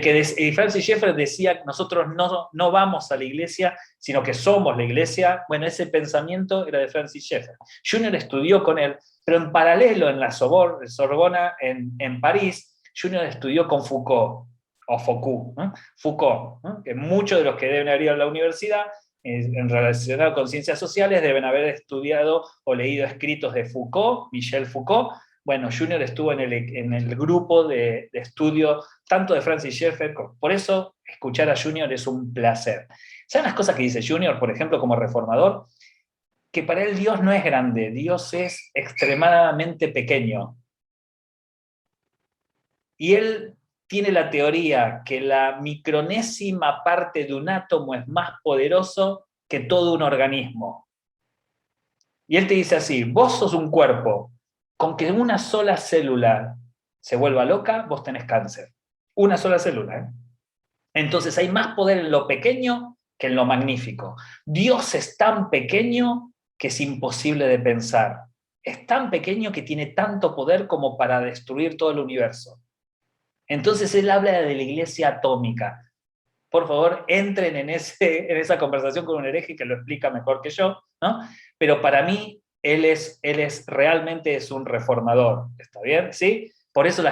Francis Schaeffer decía, nosotros no vamos a la iglesia, sino que somos la iglesia. Bueno, ese pensamiento era de Francis Schaeffer. Junior estudió con él, pero en paralelo en la Sorbona, en París, Junior estudió con Foucault, o Foucault, ¿no? Foucault, ¿no? Que muchos de los que deben haber ido a la universidad, en relacionado con ciencias sociales, deben haber estudiado o leído escritos de Foucault, Michel Foucault, Bueno, Junior estuvo en el grupo de estudio tanto de Francis Schaeffer, por eso escuchar a Junior es un placer. ¿Saben las cosas que dice Junior, por ejemplo, como reformador? Que para él Dios no es grande, Dios es extremadamente pequeño. Y él tiene la teoría que la micronésima parte de un átomo es más poderoso que todo un organismo. Y él te dice así, vos sos un cuerpo, con que una sola célula se vuelva loca, vos tenés cáncer. Una sola célula, ¿eh? Entonces hay más poder en lo pequeño que en lo magnífico. Dios es tan pequeño que es imposible de pensar. Es tan pequeño que tiene tanto poder como para destruir todo el universo. Entonces él habla de la iglesia atómica. Por favor, entren en esa conversación con un hereje que lo explica mejor que yo, ¿no? Pero para mí, realmente es un reformador, ¿está bien? ¿Sí? Por eso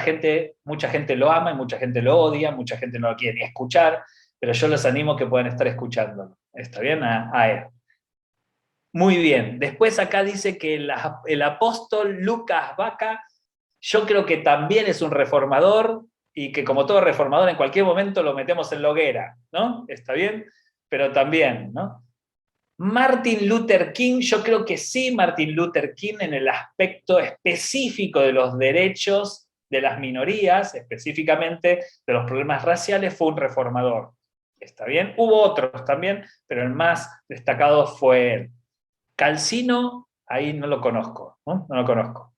mucha gente lo ama y mucha gente lo odia, mucha gente no lo quiere ni escuchar, pero yo los animo a que puedan estar escuchándolo, ¿está bien? A él. Muy bien. Después acá dice que el apóstol Lucas Vaca, yo creo que también es un reformador, y que como todo reformador en cualquier momento lo metemos en la hoguera, ¿no? ¿Está bien? Pero también, ¿no? Martin Luther King, yo creo que sí, Martin Luther King en el aspecto específico de los derechos de las minorías, específicamente de los problemas raciales, fue un reformador. ¿Está bien? Hubo otros también, pero el más destacado fue él. Calcino, ahí no lo conozco, ¿no? No lo conozco.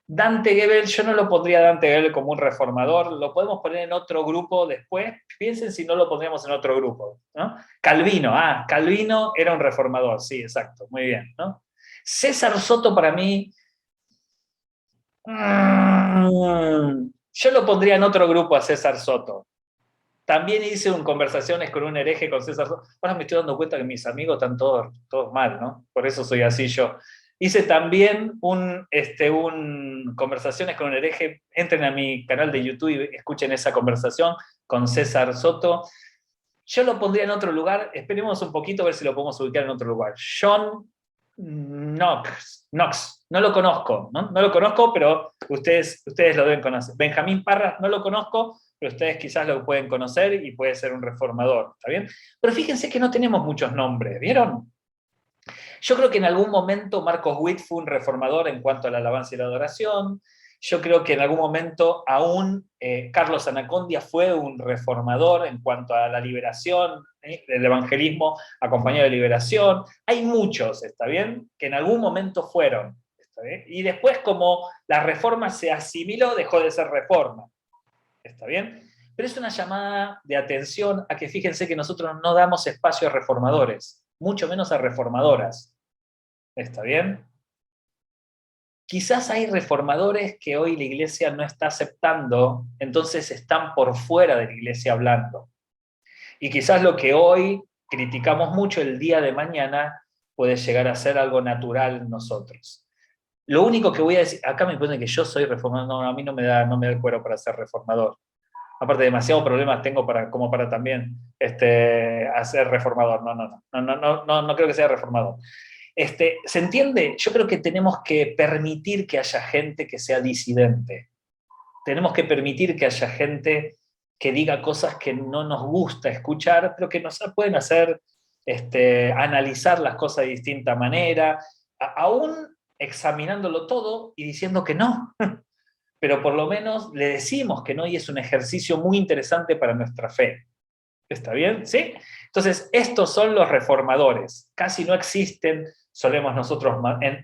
Dante Gebel, yo no lo pondría a Dante Gebel como un reformador, lo podemos poner en otro grupo después, piensen si no lo pondríamos en otro grupo, ¿no? Calvino, Calvino era un reformador, sí, exacto, muy bien, ¿no? César Soto para mí, yo lo pondría en otro grupo a César Soto. También hice conversaciones con un hereje, con César Soto. Ahora me estoy dando cuenta que mis amigos están todos mal, ¿no? Por eso soy así yo. Hice también conversaciones con un hereje. Entren a mi canal de YouTube y escuchen esa conversación con César Soto. Yo lo pondría en otro lugar. Esperemos un poquito a ver si lo podemos ubicar en otro lugar. John Knox. No lo conozco, ¿no? No lo conozco, pero ustedes lo deben conocer. Benjamín Parras, no lo conozco, pero ustedes quizás lo pueden conocer y puede ser un reformador, ¿está bien? Pero fíjense que no tenemos muchos nombres, ¿vieron? Yo creo que en algún momento Marcos Witt fue un reformador en cuanto a la alabanza y la adoración. Yo creo que en algún momento aún Carlos Anacondia fue un reformador en cuanto a la liberación, el evangelismo acompañado de liberación. Hay muchos, ¿está bien? Que en algún momento fueron, ¿está bien? Y después como la reforma se asimiló, dejó de ser reforma, ¿está bien? Pero es una llamada de atención a que fíjense que nosotros no damos espacio a reformadores, mucho menos a reformadoras. ¿Está bien? Quizás hay reformadores que hoy la iglesia no está aceptando, entonces están por fuera de la iglesia hablando. Y quizás lo que hoy criticamos mucho, el día de mañana puede llegar a ser algo natural en nosotros. Lo único que voy a decir, acá me ponen que yo soy reformador, no, a mí no me da el cuero para ser reformador. Aparte, demasiados problemas tengo como para también hacer reformador. No creo que sea reformador. ¿Se entiende? Yo creo que tenemos que permitir que haya gente que sea disidente. Tenemos que permitir que haya gente que diga cosas que no nos gusta escuchar, pero que nos pueden hacer analizar las cosas de distinta manera, aún examinándolo todo y diciendo que no. Pero por lo menos le decimos que no y es un ejercicio muy interesante para nuestra fe. ¿Está bien? ¿Sí? Entonces, estos son los reformadores. Casi no existen, solemos nosotros...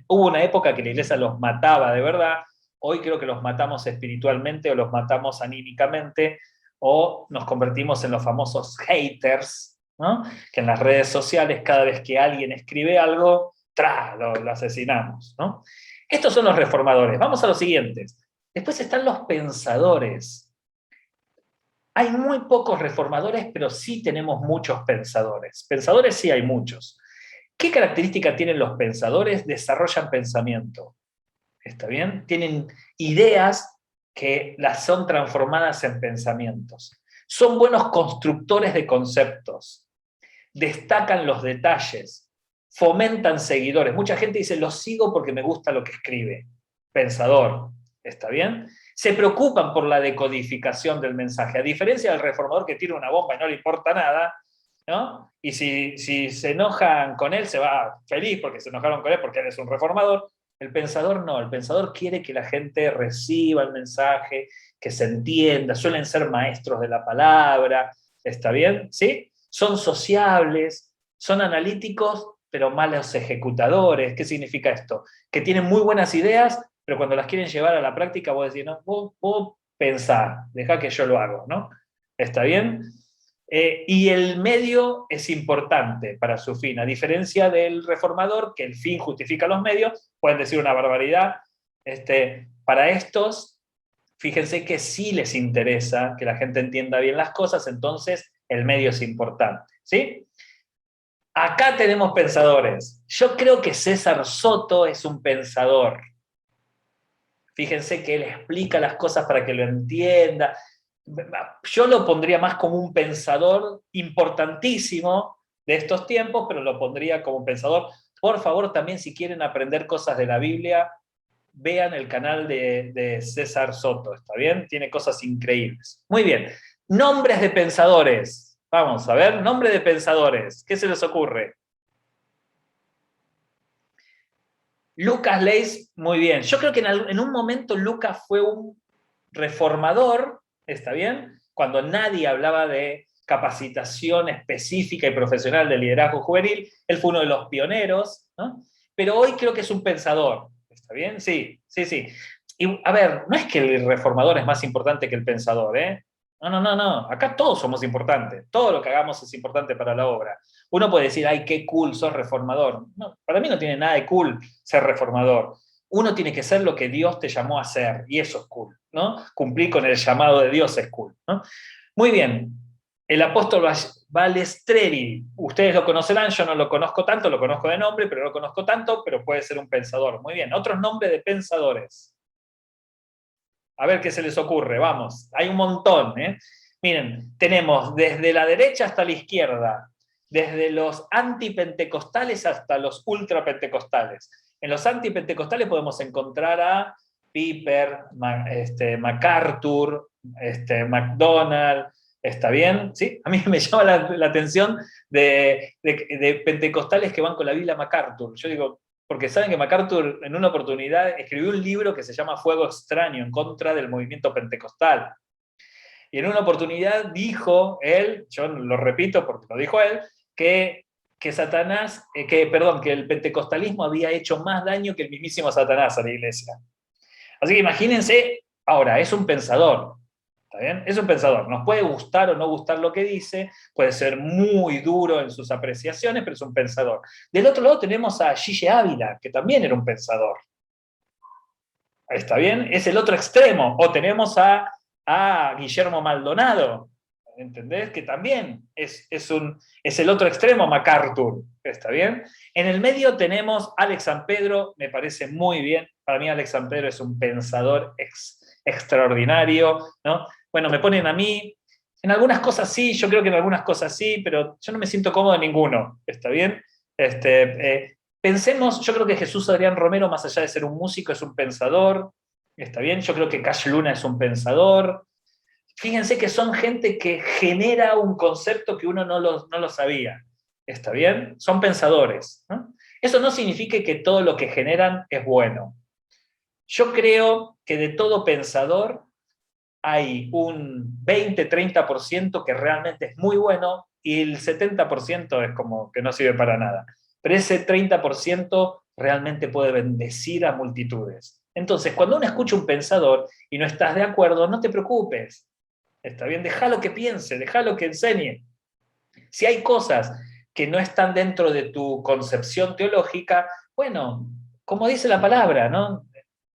Hubo una época que la iglesia los mataba de verdad, hoy creo que los matamos espiritualmente o los matamos anímicamente o nos convertimos en los famosos haters, ¿no? Que en las redes sociales cada vez que alguien escribe algo, lo asesinamos, ¿no? Estos son los reformadores. Vamos a los siguientes. Después están los pensadores. Hay muy pocos reformadores, pero sí tenemos muchos pensadores. Pensadores sí hay muchos. ¿Qué característica tienen los pensadores? Desarrollan pensamiento. ¿Está bien? Tienen ideas que las son transformadas en pensamientos. Son buenos constructores de conceptos. Destacan los detalles. Fomentan seguidores. Mucha gente dice, lo sigo porque me gusta lo que escribe. pensador, ¿está bien? Se preocupan por la decodificación del mensaje, a diferencia del reformador que tira una bomba y no le importa nada, ¿no? Y si se enojan con él, se va feliz porque se enojaron con él porque él es un reformador. El pensador no, el pensador quiere que la gente reciba el mensaje, que se entienda, suelen ser maestros de la palabra, ¿está bien? ¿Sí? Son sociables, son analíticos, pero malos ejecutadores. ¿Qué significa esto? Que tienen muy buenas ideas, pero cuando las quieren llevar a la práctica, vos decís, no, vos pensá, dejá que yo lo hago, ¿no? ¿Está bien? Y el medio es importante para su fin, a diferencia del reformador, que el fin justifica los medios, pueden decir una barbaridad. Para estos, fíjense que sí les interesa que la gente entienda bien las cosas, entonces el medio es importante, ¿sí? Acá tenemos pensadores. Yo creo que César Soto es un pensador. Fíjense que él explica las cosas para que lo entienda. Yo lo pondría más como un pensador importantísimo de estos tiempos, pero lo pondría como un pensador. Por favor, también si quieren aprender cosas de la Biblia, vean el canal de César Soto, ¿está bien? Tiene cosas increíbles. Muy bien. Nombres de pensadores. Vamos a ver, nombre de pensadores. ¿Qué se les ocurre? Lucas Leis, muy bien. Yo creo que en un momento Lucas fue un reformador, ¿está bien? Cuando nadie hablaba de capacitación específica y profesional de liderazgo juvenil, él fue uno de los pioneros, ¿no? Pero hoy creo que es un pensador, ¿está bien? Sí, sí, sí. Y a ver, no es que el reformador es más importante que el pensador, ¿eh? No, no, no, no. Acá todos somos importantes. Todo lo que hagamos es importante para la obra. Uno puede decir, ay, qué cool, sos reformador. No, para mí no tiene nada de cool ser reformador. Uno tiene que ser lo que Dios te llamó a ser, y eso es cool, ¿no? Cumplir con el llamado de Dios es cool, ¿no? Muy bien, el apóstol Balestreri, ustedes lo conocerán, yo no lo conozco tanto, lo conozco de nombre, pero no lo conozco tanto, pero puede ser un pensador. Muy bien, otros nombres de pensadores. A ver qué se les ocurre, vamos, hay un montón, ¿eh? Miren, tenemos desde la derecha hasta la izquierda, desde los antipentecostales hasta los ultrapentecostales. En los antipentecostales podemos encontrar a Piper, MacArthur, MacDonald, ¿está bien? ¿Sí? A mí me llama la atención de pentecostales que van con la Biblia MacArthur. Yo digo, porque saben que MacArthur en una oportunidad escribió un libro que se llama Fuego Extraño en contra del movimiento pentecostal. Y en una oportunidad dijo él, yo lo repito porque lo dijo él, que Satanás, que el pentecostalismo había hecho más daño que el mismísimo Satanás a la iglesia. Así que imagínense, ahora, es un pensador, ¿está bien? Es un pensador, nos puede gustar o no gustar lo que dice, puede ser muy duro en sus apreciaciones, pero es un pensador. Del otro lado tenemos a Gille Ávila, que también era un pensador. ¿Está bien? Es el otro extremo. O tenemos a Guillermo Maldonado, ¿entendés? Que también es el otro extremo, MacArthur, ¿está bien? En el medio tenemos a Alex San Pedro, me parece muy bien. Para mí Alex San Pedro es un pensador extraordinario, ¿no? Bueno, me ponen a mí, en algunas cosas sí, yo creo que en algunas cosas sí, pero yo no me siento cómodo en ninguno, ¿está bien? Pensemos, yo creo que Jesús Adrián Romero, más allá de ser un músico, es un pensador, ¿está bien? Yo creo que Cash Luna es un pensador. Fíjense que son gente que genera un concepto que uno no lo sabía, ¿está bien? Son pensadores, ¿no? Eso no significa que todo lo que generan es bueno. Yo creo que de todo pensador hay un 20-30% que realmente es muy bueno y el 70% es como que no sirve para nada. Pero ese 30% realmente puede bendecir a multitudes. Entonces, cuando uno escucha un pensador y no estás de acuerdo, no te preocupes. Está bien, déjalo que piense, déjalo que enseñe. Si hay cosas que no están dentro de tu concepción teológica, bueno, como dice la palabra, ¿no?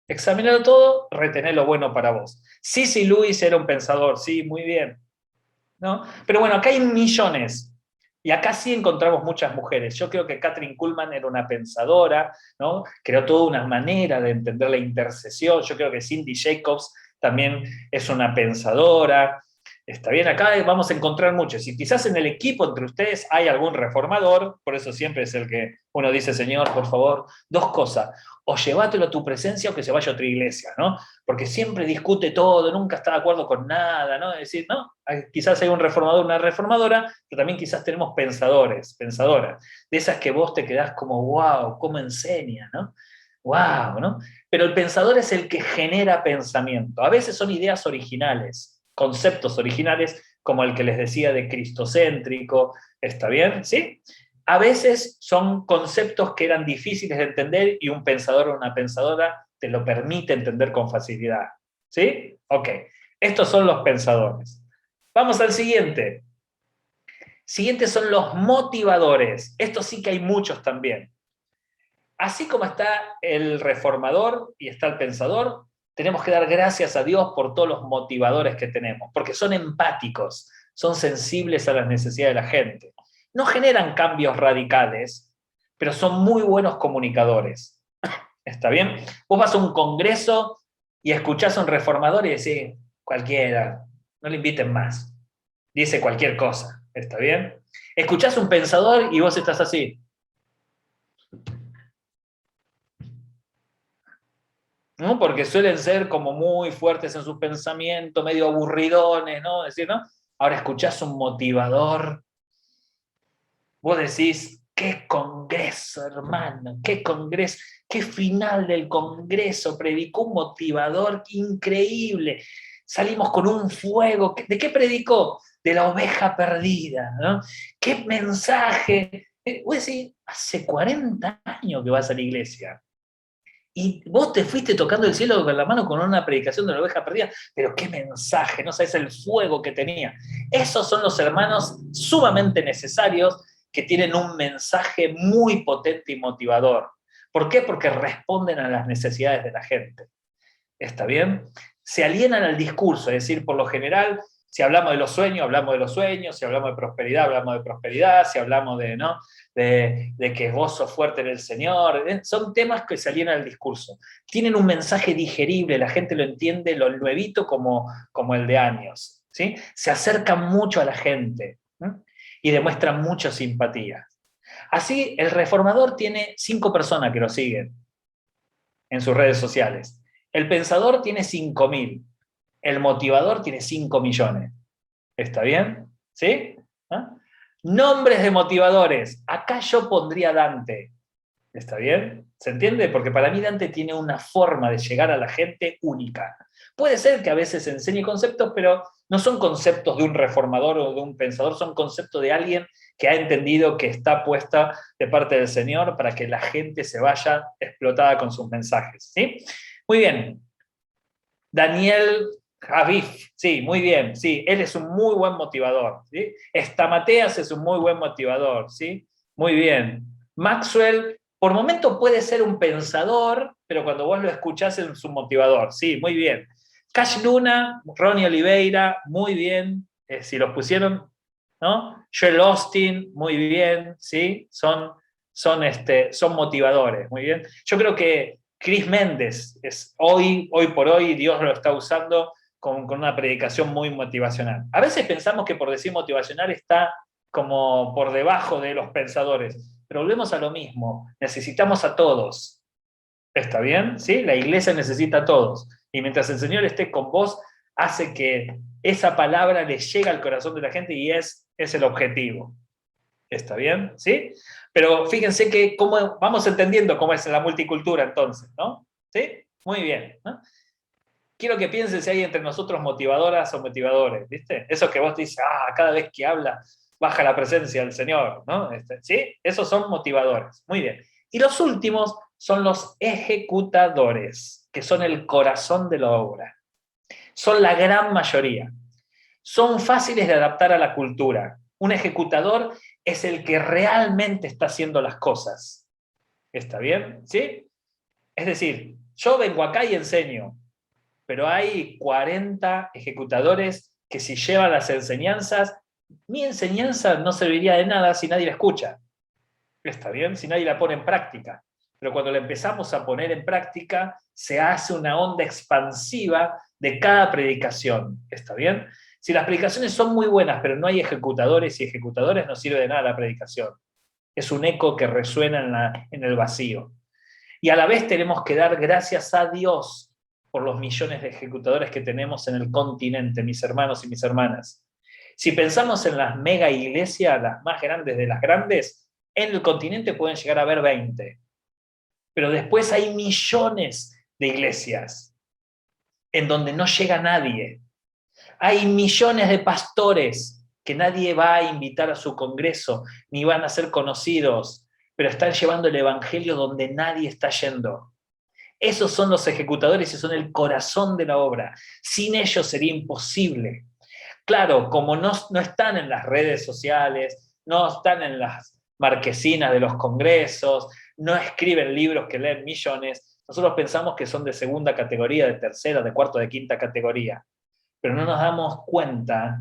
Examinalo todo, retener lo bueno para vos. C.C. Lewis era un pensador, sí, muy bien, ¿no? Pero bueno, acá hay millones. Y acá sí encontramos muchas mujeres. Yo creo que Kathryn Kuhlman era una pensadora, ¿no? Creó toda una manera de entender la intercesión. Yo creo que Cindy Jacobs también es una pensadora. Está bien, acá vamos a encontrar muchos. Y quizás en el equipo entre ustedes hay algún reformador, por eso siempre es el que uno dice, Señor, por favor, dos cosas, o llévatelo a tu presencia o que se vaya a otra iglesia, ¿no? Porque siempre discute todo, nunca está de acuerdo con nada, ¿no? Es decir, ¿no? Quizás hay un reformador, una reformadora, pero también quizás tenemos pensadores, pensadoras, de esas que vos te quedás como, wow, ¿cómo enseña, ¿no? Wow, ¿no? Pero el pensador es el que genera pensamiento. A veces son ideas originales, conceptos originales, como el que les decía de cristocéntrico, ¿está bien? ¿Sí? A veces son conceptos que eran difíciles de entender y un pensador o una pensadora te lo permite entender con facilidad. ¿Sí? Ok. Estos son los pensadores. Vamos al siguiente. Siguientes son los motivadores. Estos sí que hay muchos también. Así como está el reformador y está el pensador, tenemos que dar gracias a Dios por todos los motivadores que tenemos, porque son empáticos, son sensibles a las necesidades de la gente. No generan cambios radicales, pero son muy buenos comunicadores. ¿Está bien? Vos vas a un congreso y escuchás a un reformador y decís, cualquiera, no le inviten más. Dice cualquier cosa. ¿Está bien? Escuchás a un pensador y vos estás así. ¿No? Porque suelen ser como muy fuertes en sus pensamientos, medio aburridones, ¿no? Decir, ¿no? Ahora escuchás un motivador, vos decís, qué congreso, hermano, qué congreso, qué final del congreso, predicó un motivador increíble, salimos con un fuego, ¿de qué predicó? De la oveja perdida, ¿no? ¿Qué mensaje? Vos decís, hace 40 años que vas a la iglesia. Y vos te fuiste tocando el cielo con la mano con una predicación de la oveja perdida, pero qué mensaje, no sabes el fuego que tenía. Esos son los hermanos sumamente necesarios que tienen un mensaje muy potente y motivador. ¿Por qué? Porque responden a las necesidades de la gente. ¿Está bien? Se alienan al discurso, es decir, por lo general, si hablamos de los sueños, hablamos de los sueños, si hablamos de prosperidad, hablamos de prosperidad, si hablamos de, ¿no? de que vos sos fuerte en el Señor, son temas que se alienan al discurso. Tienen un mensaje digerible, la gente lo entiende, lo nuevito como el de años. ¿Sí? Se acercan mucho a la gente, ¿sí? Y demuestran mucha simpatía. Así, el reformador tiene 5 personas que lo siguen en sus redes sociales. El pensador tiene 5.000. El motivador tiene 5 millones. ¿Está bien? ¿Sí? ¿Ah? Nombres de motivadores. Acá yo pondría Dante. ¿Está bien? ¿Se entiende? Porque para mí Dante tiene una forma de llegar a la gente única. Puede ser que a veces enseñe conceptos, pero no son conceptos de un reformador o de un pensador, son conceptos de alguien que ha entendido que está puesta de parte del Señor para que la gente se vaya explotada con sus mensajes. ¿Sí? Muy bien. Daniel Javif, sí, muy bien, sí, él es un muy buen motivador. ¿Sí? Estamateas es un muy buen motivador, ¿sí? Muy bien. Maxwell, por momento puede ser un pensador, pero cuando vos lo escuchás es un motivador, sí, muy bien. Cash Luna, Ronnie Oliveira, muy bien, si los pusieron, ¿no? Joel Austin, muy bien, ¿sí? Son motivadores, muy bien. Yo creo que Chris Méndez, hoy por hoy, Dios lo está usando con una predicación muy motivacional. A veces pensamos que por decir motivacional está como por debajo de los pensadores, pero volvemos a lo mismo, necesitamos a todos. ¿Está bien? ¿Sí? La iglesia necesita a todos. Y mientras el Señor esté con vos, hace que esa palabra le llegue al corazón de la gente y es el objetivo. ¿Está bien? ¿Sí? Pero fíjense que vamos entendiendo cómo es la multicultura entonces, ¿no? ¿Sí? Muy bien, ¿no? Quiero que piensen si hay entre nosotros motivadoras o motivadores, ¿viste? Eso que vos te dices, cada vez que habla baja la presencia del Señor, ¿no? ¿Sí? Esos son motivadores. Muy bien. Y los últimos son los ejecutadores, que son el corazón de la obra. Son la gran mayoría. Son fáciles de adaptar a la cultura. Un ejecutador es el que realmente está haciendo las cosas. ¿Está bien? ¿Sí? Es decir, yo vengo acá y enseño, pero hay 40 ejecutadores que si llevan las enseñanzas, mi enseñanza no serviría de nada si nadie la escucha. ¿Está bien? Si nadie la pone en práctica. Pero cuando la empezamos a poner en práctica, se hace una onda expansiva de cada predicación. ¿Está bien? Si las predicaciones son muy buenas, pero no hay ejecutadores y ejecutadores, no sirve de nada la predicación. Es un eco que resuena en el vacío. Y a la vez tenemos que dar gracias a Dios por los millones de ejecutadores que tenemos en el continente, mis hermanos y mis hermanas. Si pensamos en las mega iglesias, las más grandes de las grandes, en el continente pueden llegar a haber 20. Pero después hay millones de iglesias en donde no llega nadie. Hay millones de pastores que nadie va a invitar a su congreso, ni van a ser conocidos, pero están llevando el evangelio donde nadie está yendo. Esos son los ejecutadores y son el corazón de la obra. Sin ellos sería imposible. Claro, como no están en las redes sociales, no están en las marquesinas de los congresos, no escriben libros que leen millones, nosotros pensamos que son de segunda categoría, de tercera, de cuarta, de quinta categoría. Pero no nos damos cuenta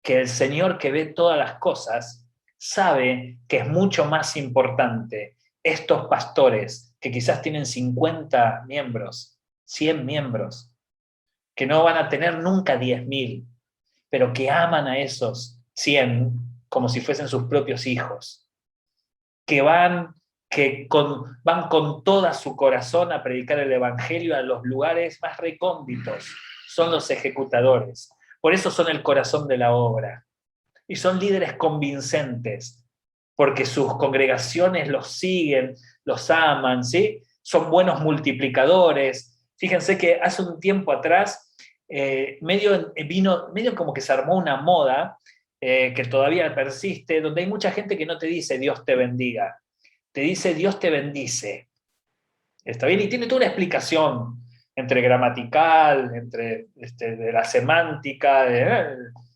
que el Señor que ve todas las cosas sabe que es mucho más importante estos pastores que quizás tienen 50 miembros, 100 miembros, que no van a tener nunca 10.000, pero que aman a esos 100 como si fuesen sus propios hijos, que van con todo su corazón a predicar el evangelio a los lugares más recónditos. Son los ejecutadores. Por eso son el corazón de la obra. Y son líderes convincentes, porque sus congregaciones los siguen, los aman, ¿sí? Son buenos multiplicadores. Fíjense que hace un tiempo atrás medio como que se armó una moda que todavía persiste, donde hay mucha gente que no te dice Dios te bendiga, te dice Dios te bendice. ¿Está bien? Y tiene toda una explicación entre gramatical, entre de la semántica, de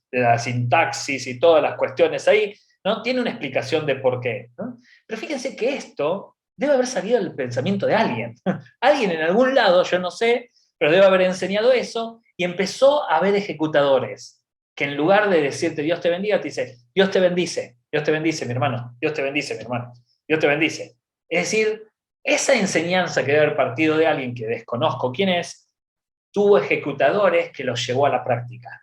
la sintaxis y todas las cuestiones ahí, ¿no? Tiene una explicación de por qué, ¿no? Pero fíjense que esto debe haber salido del pensamiento de alguien. Alguien en algún lado, yo no sé, pero debe haber enseñado eso, y empezó a haber ejecutadores, que en lugar de decirte Dios te bendiga, te dice Dios te bendice, mi hermano, Dios te bendice, mi hermano, Dios te bendice. Es decir, esa enseñanza que debe haber partido de alguien que desconozco quién es, tuvo ejecutadores que los llevó a la práctica.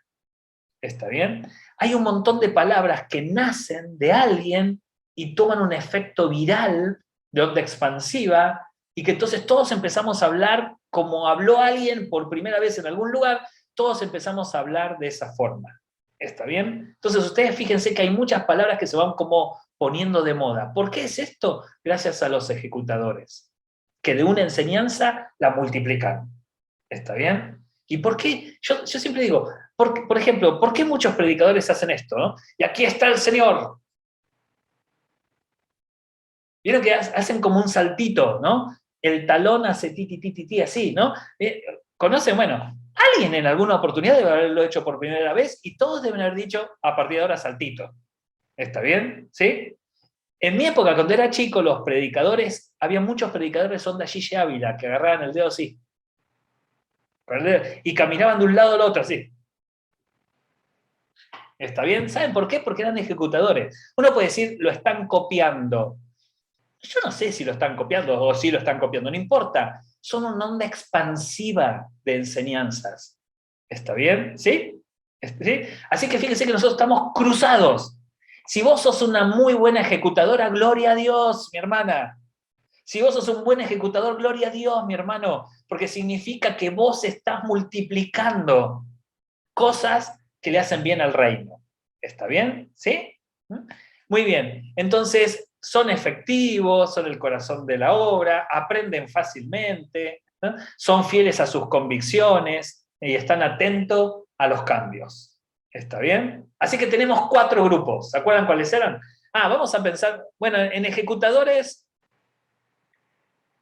¿Está bien? Hay un montón de palabras que nacen de alguien y toman un efecto viral de onda expansiva, y que entonces todos empezamos a hablar como habló alguien por primera vez en algún lugar, todos empezamos a hablar de esa forma. ¿Está bien? Entonces ustedes fíjense que hay muchas palabras que se van como poniendo de moda. ¿Por qué es esto? Gracias a los ejecutadores, que de una enseñanza la multiplican. ¿Está bien? ¿Y por qué? Yo siempre digo, por ejemplo, ¿por qué muchos predicadores hacen esto, ¿no? Y aquí está el Señor. Vieron que hacen como un saltito, ¿no? El talón hace ti, ti, ti, ti, ti, así, ¿no? ¿Conocen? Bueno, alguien en alguna oportunidad debe haberlo hecho por primera vez, y todos deben haber dicho, a partir de ahora, saltito. ¿Está bien? ¿Sí? En mi época, cuando era chico, los predicadores, había muchos predicadores onda Gigi Ávila, que agarraban el dedo así, y caminaban de un lado al otro así. ¿Está bien? ¿Saben por qué? Porque eran ejecutadores. Uno puede decir, lo están copiando. Yo no sé si lo están copiando o si lo están copiando, no importa. Son una onda expansiva de enseñanzas. ¿Está bien? ¿Sí? ¿Sí? Así que fíjense que nosotros estamos cruzados. Si vos sos una muy buena ejecutadora, gloria a Dios, mi hermana. Si vos sos un buen ejecutador, gloria a Dios, mi hermano, porque significa que vos estás multiplicando cosas que le hacen bien al reino. ¿Está bien? ¿Sí? Muy bien. Entonces, son efectivos, son el corazón de la obra, aprenden fácilmente, ¿no? Son fieles a sus convicciones y están atentos a los cambios. ¿Está bien? Así que tenemos 4 grupos. ¿Se acuerdan cuáles eran? Vamos a pensar, bueno, en ejecutadores,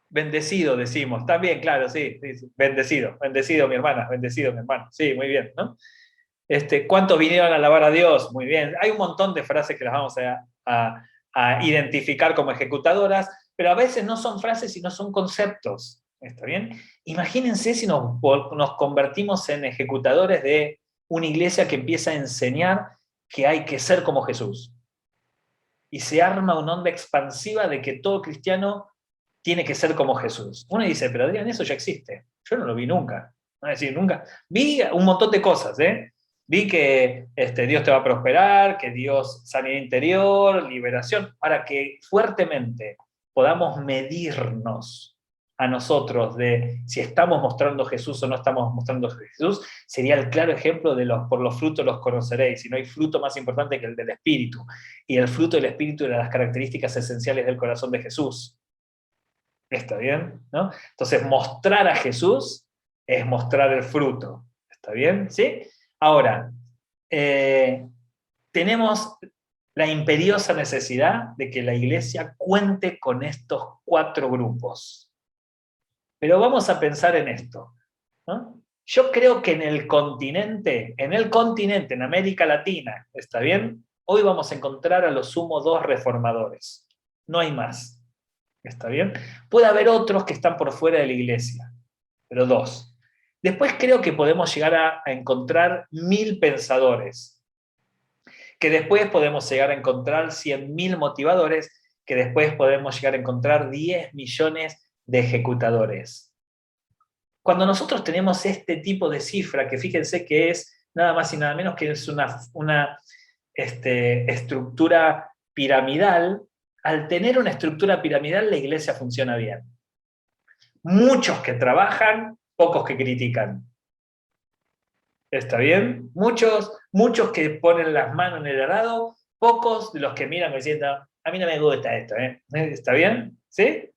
bendecido decimos. Está bien, claro, sí. Bendecido, bendecido mi hermana, bendecido mi hermano. Sí, muy bien, ¿no? ¿Cuántos vinieron a alabar a Dios? Muy bien. Hay un montón de frases que las vamos a identificar como ejecutadoras, pero a veces no son frases, sino son conceptos. ¿Está bien? Imagínense si nos convertimos en ejecutadores de una iglesia que empieza a enseñar que hay que ser como Jesús. Y se arma una onda expansiva de que todo cristiano tiene que ser como Jesús. Uno dice, pero Adrián, eso ya existe. Yo no lo vi nunca. No decir nunca. Vi un montón de cosas, Vi que Dios te va a prosperar, que Dios, sanidad interior, liberación, para que fuertemente podamos medirnos a nosotros de si estamos mostrando Jesús o no estamos mostrando Jesús, sería el claro ejemplo de por los frutos los conoceréis, y no hay fruto más importante que el del Espíritu, y el fruto del Espíritu era las características esenciales del corazón de Jesús. ¿Está bien? ¿No? Entonces, mostrar a Jesús es mostrar el fruto. ¿Está bien? ¿Sí? Ahora, tenemos la imperiosa necesidad de que la iglesia cuente con estos 4 grupos. Pero vamos a pensar en esto, ¿no? Yo creo que en el continente, en América Latina, ¿está bien? Hoy vamos a encontrar a lo sumo 2 reformadores. No hay más. ¿Está bien? Puede haber otros que están por fuera de la iglesia, pero 2. Después creo que podemos llegar a encontrar 1000 pensadores, que después podemos llegar a encontrar 100.000 motivadores, que después podemos llegar a encontrar 10 millones de ejecutadores. Cuando nosotros tenemos este tipo de cifra, que fíjense que es nada más y nada menos que es una estructura piramidal, al tener una estructura piramidal la iglesia funciona bien. Muchos que trabajan, pocos que critican. ¿Está bien? Muchos que ponen las manos en el arado, pocos de los que miran diciendo, a mí no me gusta esto, ¿eh? ¿Está bien? ¿Sí?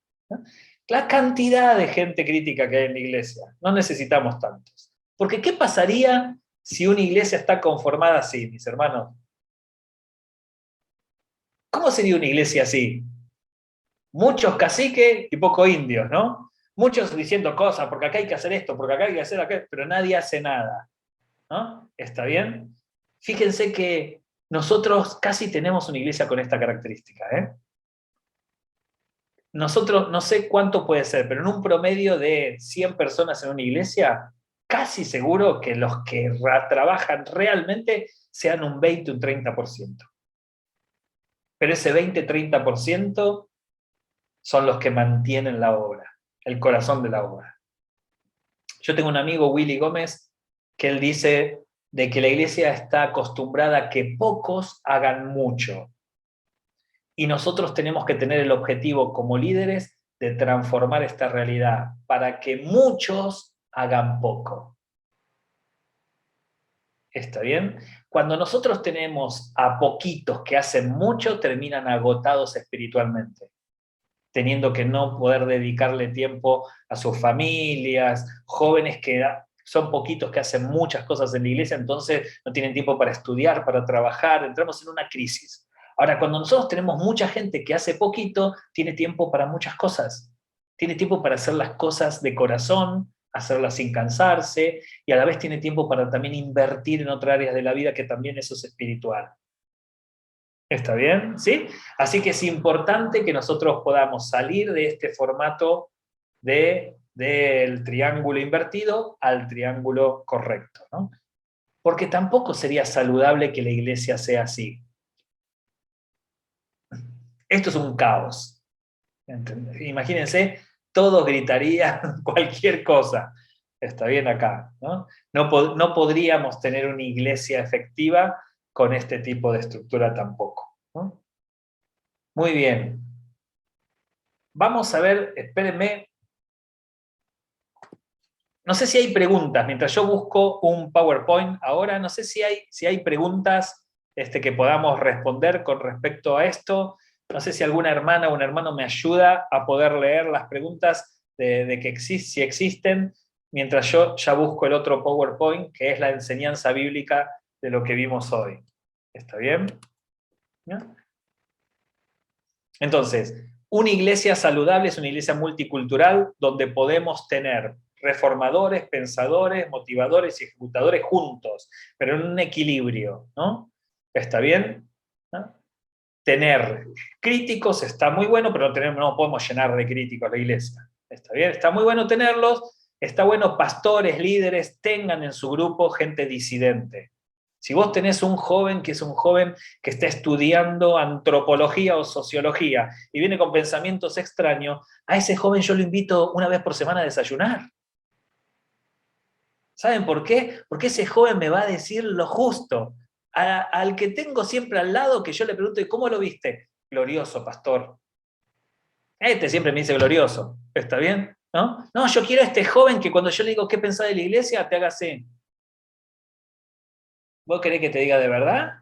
La cantidad de gente crítica que hay en la iglesia, no necesitamos tantos. Porque ¿qué pasaría si una iglesia está conformada así, mis hermanos? ¿Cómo sería una iglesia así? Muchos caciques y pocos indios, ¿no? Muchos diciendo cosas, porque acá hay que hacer esto, porque acá hay que hacer aquello, pero nadie hace nada, ¿no? ¿Está bien? Fíjense que nosotros casi tenemos una iglesia con esta característica, ¿eh? Nosotros, no sé cuánto puede ser, pero en un promedio de 100 personas en una iglesia, casi seguro que los que trabajan realmente sean un 20, un 30%. Pero ese 20-30% son los que mantienen la obra, el corazón de la obra. Yo tengo un amigo, Willy Gómez, que él dice de que la iglesia está acostumbrada a que pocos hagan mucho. Y nosotros tenemos que tener el objetivo como líderes de transformar esta realidad para que muchos hagan poco. ¿Está bien? Cuando nosotros tenemos a poquitos que hacen mucho, terminan agotados espiritualmente, teniendo que no poder dedicarle tiempo a sus familias, jóvenes que son poquitos que hacen muchas cosas en la iglesia, entonces no tienen tiempo para estudiar, para trabajar, entramos en una crisis. Ahora, cuando nosotros tenemos mucha gente que hace poquito, tiene tiempo para muchas cosas. Tiene tiempo para hacer las cosas de corazón, hacerlas sin cansarse, y a la vez tiene tiempo para también invertir en otras áreas de la vida, que también eso es espiritual. ¿Está bien? ¿Sí? Así que es importante que nosotros podamos salir de este formato del triángulo invertido al triángulo correcto, ¿no? Porque tampoco sería saludable que la iglesia sea así. Esto es un caos. ¿Entendés? Imagínense, todos gritarían cualquier cosa. Está bien acá, ¿no? No podríamos tener una iglesia efectiva con este tipo de estructura tampoco, ¿no? Muy bien. Vamos a ver, espérenme. No sé si hay preguntas, mientras yo busco un PowerPoint ahora, no sé si hay preguntas que podamos responder con respecto a esto. No sé si alguna hermana o un hermano me ayuda a poder leer las preguntas de que si existen, mientras yo ya busco el otro PowerPoint, que es la enseñanza bíblica de lo que vimos hoy. ¿Está bien? ¿No? Entonces, una iglesia saludable es una iglesia multicultural donde podemos tener reformadores, pensadores, motivadores y ejecutadores juntos, pero en un equilibrio, ¿no? ¿Está bien? ¿No? Tener críticos está muy bueno, pero no podemos llenar de críticos la iglesia. ¿Está bien? Está muy bueno tenerlos, está bueno pastores, líderes, tengan en su grupo gente disidente. Si vos tenés un joven que es un joven que está estudiando antropología o sociología y viene con pensamientos extraños, a ese joven yo lo invito una vez por semana a desayunar. ¿Saben por qué? Porque ese joven me va a decir lo justo. Al que tengo siempre al lado, que yo le pregunto, ¿y cómo lo viste? Glorioso, pastor. Este siempre me dice glorioso. ¿Está bien? ¿No? No, yo quiero a este joven que cuando yo le digo qué pensás de la iglesia, te haga así. ¿Vos querés que te diga de verdad?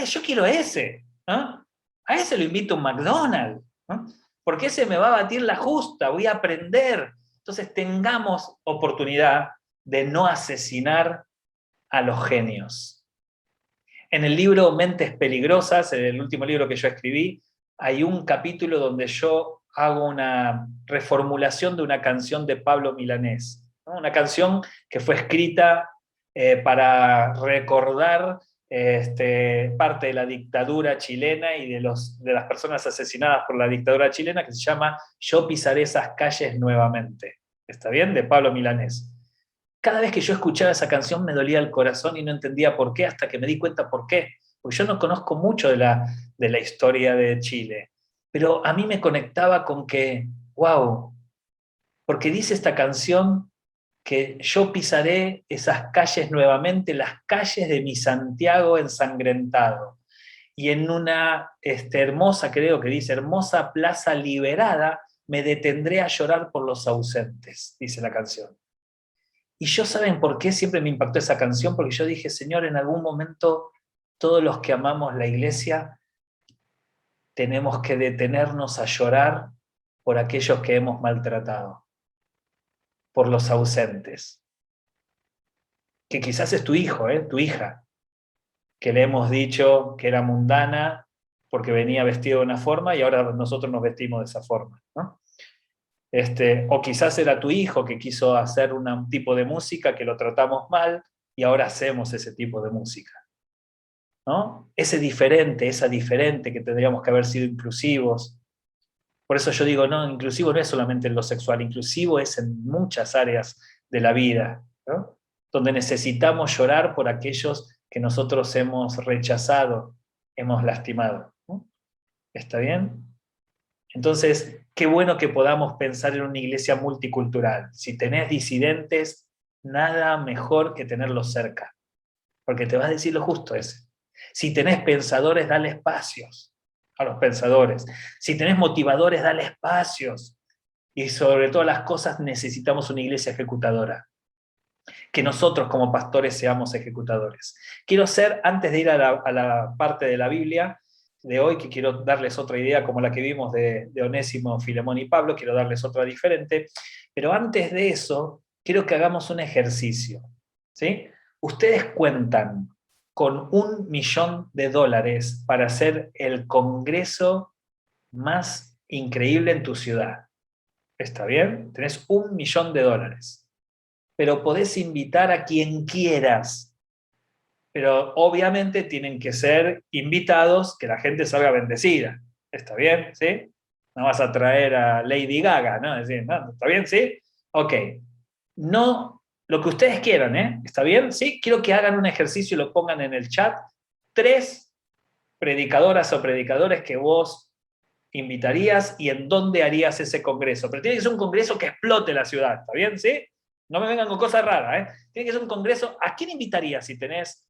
Yo quiero ese. ¿No? A ese lo invito a un McDonald's. ¿No? Porque ese me va a batir la justa, voy a aprender. Entonces tengamos oportunidad de no asesinar a los genios. En el libro Mentes Peligrosas, en el último libro que yo escribí, hay un capítulo donde yo hago una reformulación de una canción de Pablo Milanés, ¿no? Una canción que fue escrita para recordar parte de la dictadura chilena y de las personas asesinadas por la dictadura chilena, que se llama Yo pisaré esas calles nuevamente. ¿Está bien? De Pablo Milanés. Cada vez que yo escuchaba esa canción me dolía el corazón y no entendía por qué, hasta que me di cuenta por qué. Porque yo no conozco mucho de la historia de Chile, pero a mí me conectaba con que, wow, porque dice esta canción que yo pisaré esas calles nuevamente, las calles de mi Santiago ensangrentado. Y en una hermosa, creo que dice, hermosa plaza liberada, me detendré a llorar por los ausentes, dice la canción. Y yo, ¿saben por qué siempre me impactó esa canción? Porque yo dije, Señor, en algún momento todos los que amamos la iglesia tenemos que detenernos a llorar por aquellos que hemos maltratado, por los ausentes, que quizás es tu hijo, tu hija, que le hemos dicho que era mundana porque venía vestido de una forma y ahora nosotros nos vestimos de esa forma, ¿no? O quizás era tu hijo que quiso hacer un tipo de música que lo tratamos mal y ahora hacemos ese tipo de música, ¿no? Esa diferente que tendríamos que haber sido inclusivos. Por eso yo digo, no, inclusivo no es solamente en lo sexual, inclusivo es en muchas áreas de la vida, ¿no? Donde necesitamos llorar por aquellos que nosotros hemos rechazado, hemos lastimado, ¿no? ¿Está bien? Entonces, qué bueno que podamos pensar en una iglesia multicultural. Si tenés disidentes, nada mejor que tenerlos cerca, porque te vas a decir lo justo ese. Si tenés pensadores, dale espacios a los pensadores. Si tenés motivadores, dale espacios. Y sobre todas las cosas necesitamos una iglesia ejecutadora. Que nosotros como pastores seamos ejecutadores. Quiero ser, antes de ir a la parte de la Biblia de hoy, que quiero darles otra idea como la que vimos de Onésimo, Filemón y Pablo, quiero darles otra diferente, pero antes de eso, quiero que hagamos un ejercicio, ¿sí? Ustedes cuentan con $1.000.000 para hacer el congreso más increíble en tu ciudad. ¿Está bien? Tenés $1.000.000. Pero podés invitar a quien quieras. Pero obviamente tienen que ser invitados, que la gente salga bendecida. ¿Está bien? ¿Sí? No vas a traer a Lady Gaga, ¿no? Es decir, ¿no? ¿Está bien? ¿Sí? Ok. No, lo que ustedes quieran, ¿eh? ¿Está bien? ¿Sí? Quiero que hagan un ejercicio y lo pongan en el chat. 3 predicadoras o predicadores que vos invitarías y en dónde harías ese congreso. Pero tiene que ser un congreso que explote la ciudad, ¿está bien? ¿Sí? No me vengan con cosas raras, ¿eh? Tiene que ser un congreso. ¿A quién invitarías si tenés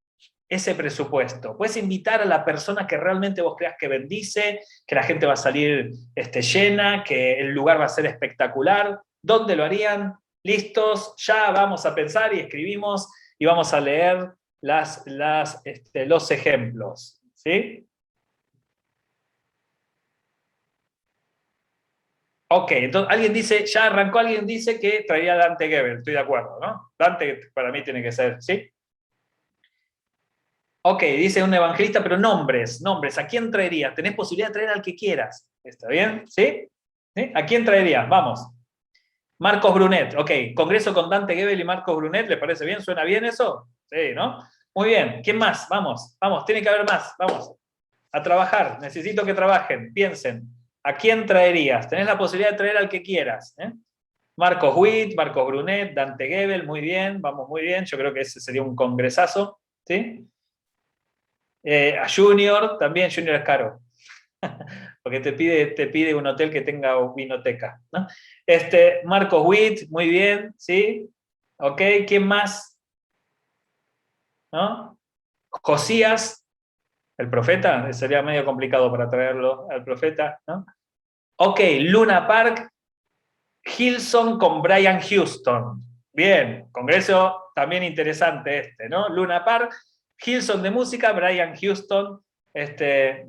ese presupuesto? Puedes invitar a la persona que realmente vos creas que bendice, que la gente va a salir llena, que el lugar va a ser espectacular. ¿Dónde lo harían? ¿Listos? Ya vamos a pensar y escribimos y vamos a leer los ejemplos. ¿Sí? Ok, entonces alguien dice que traería a Dante Gebel, estoy de acuerdo, ¿no? Dante para mí tiene que ser, ¿sí? Ok, dice un evangelista, pero nombres, ¿a quién traería? Tenés posibilidad de traer al que quieras, ¿está bien? ¿Sí? ¿Sí? ¿A quién traerías? Vamos. Marcos Brunet, ok, congreso con Dante Gebel y Marcos Brunet, ¿le parece bien? ¿Suena bien eso? Sí, ¿no? Muy bien, ¿quién más? Vamos, tiene que haber más, vamos. A trabajar, necesito que trabajen, piensen. ¿A quién traerías? Tenés la posibilidad de traer al que quieras. Marcos Witt, Marcos Brunet, Dante Gebel, muy bien, vamos muy bien. Yo creo que ese sería un congresazo. ¿Sí? A Junior, también Junior es caro. Porque te pide un hotel que tenga vinoteca, ¿no? Marcos Witt, muy bien, ¿sí? ¿Ok? ¿Quién más? ¿No? Josías, el profeta, sería medio complicado para traerlo al profeta, ¿no? Ok, Luna Park, Hillsong con Brian Houston. Bien, congreso también interesante este, ¿no? Luna Park, Hillsong de música, Brian Houston,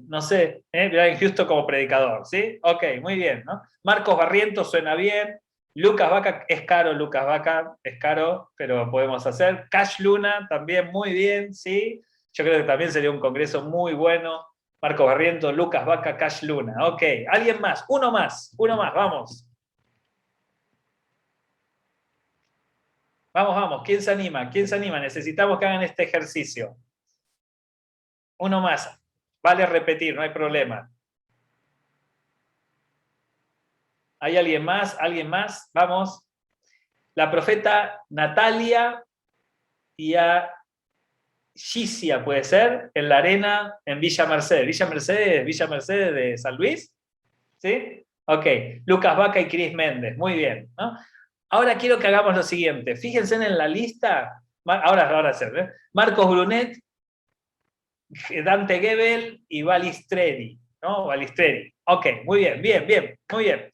no sé, Brian Houston como predicador, ¿sí? Ok, muy bien, ¿no? Marcos Barrientos suena bien. Lucas Vaca es caro, Lucas Vaca es caro, pero podemos hacer. Cash Luna también muy bien, ¿sí? Yo creo que también sería un congreso muy bueno. Marcos Barrientos, Lucas Vaca, Cash Luna. Ok, ¿alguien más? Uno más, vamos. Vamos, vamos, ¿quién se anima? ¿Quién se anima? Necesitamos que hagan este ejercicio. Uno más. Vale repetir, no hay problema. ¿Hay alguien más? ¿Alguien más? Vamos. La profeta Natalia y a Gicia, puede ser, en la arena en Villa Mercedes. Villa Mercedes de San Luis. ¿Sí? Ok. Lucas Vaca y Cris Méndez. Muy bien, ¿no? Ahora quiero que hagamos lo siguiente. Fíjense en la lista. Ahora hacer, ¿eh? Marcos Brunet, Dante Gebel y Balistreri, ¿no? Balistreri. Ok, muy bien, muy bien.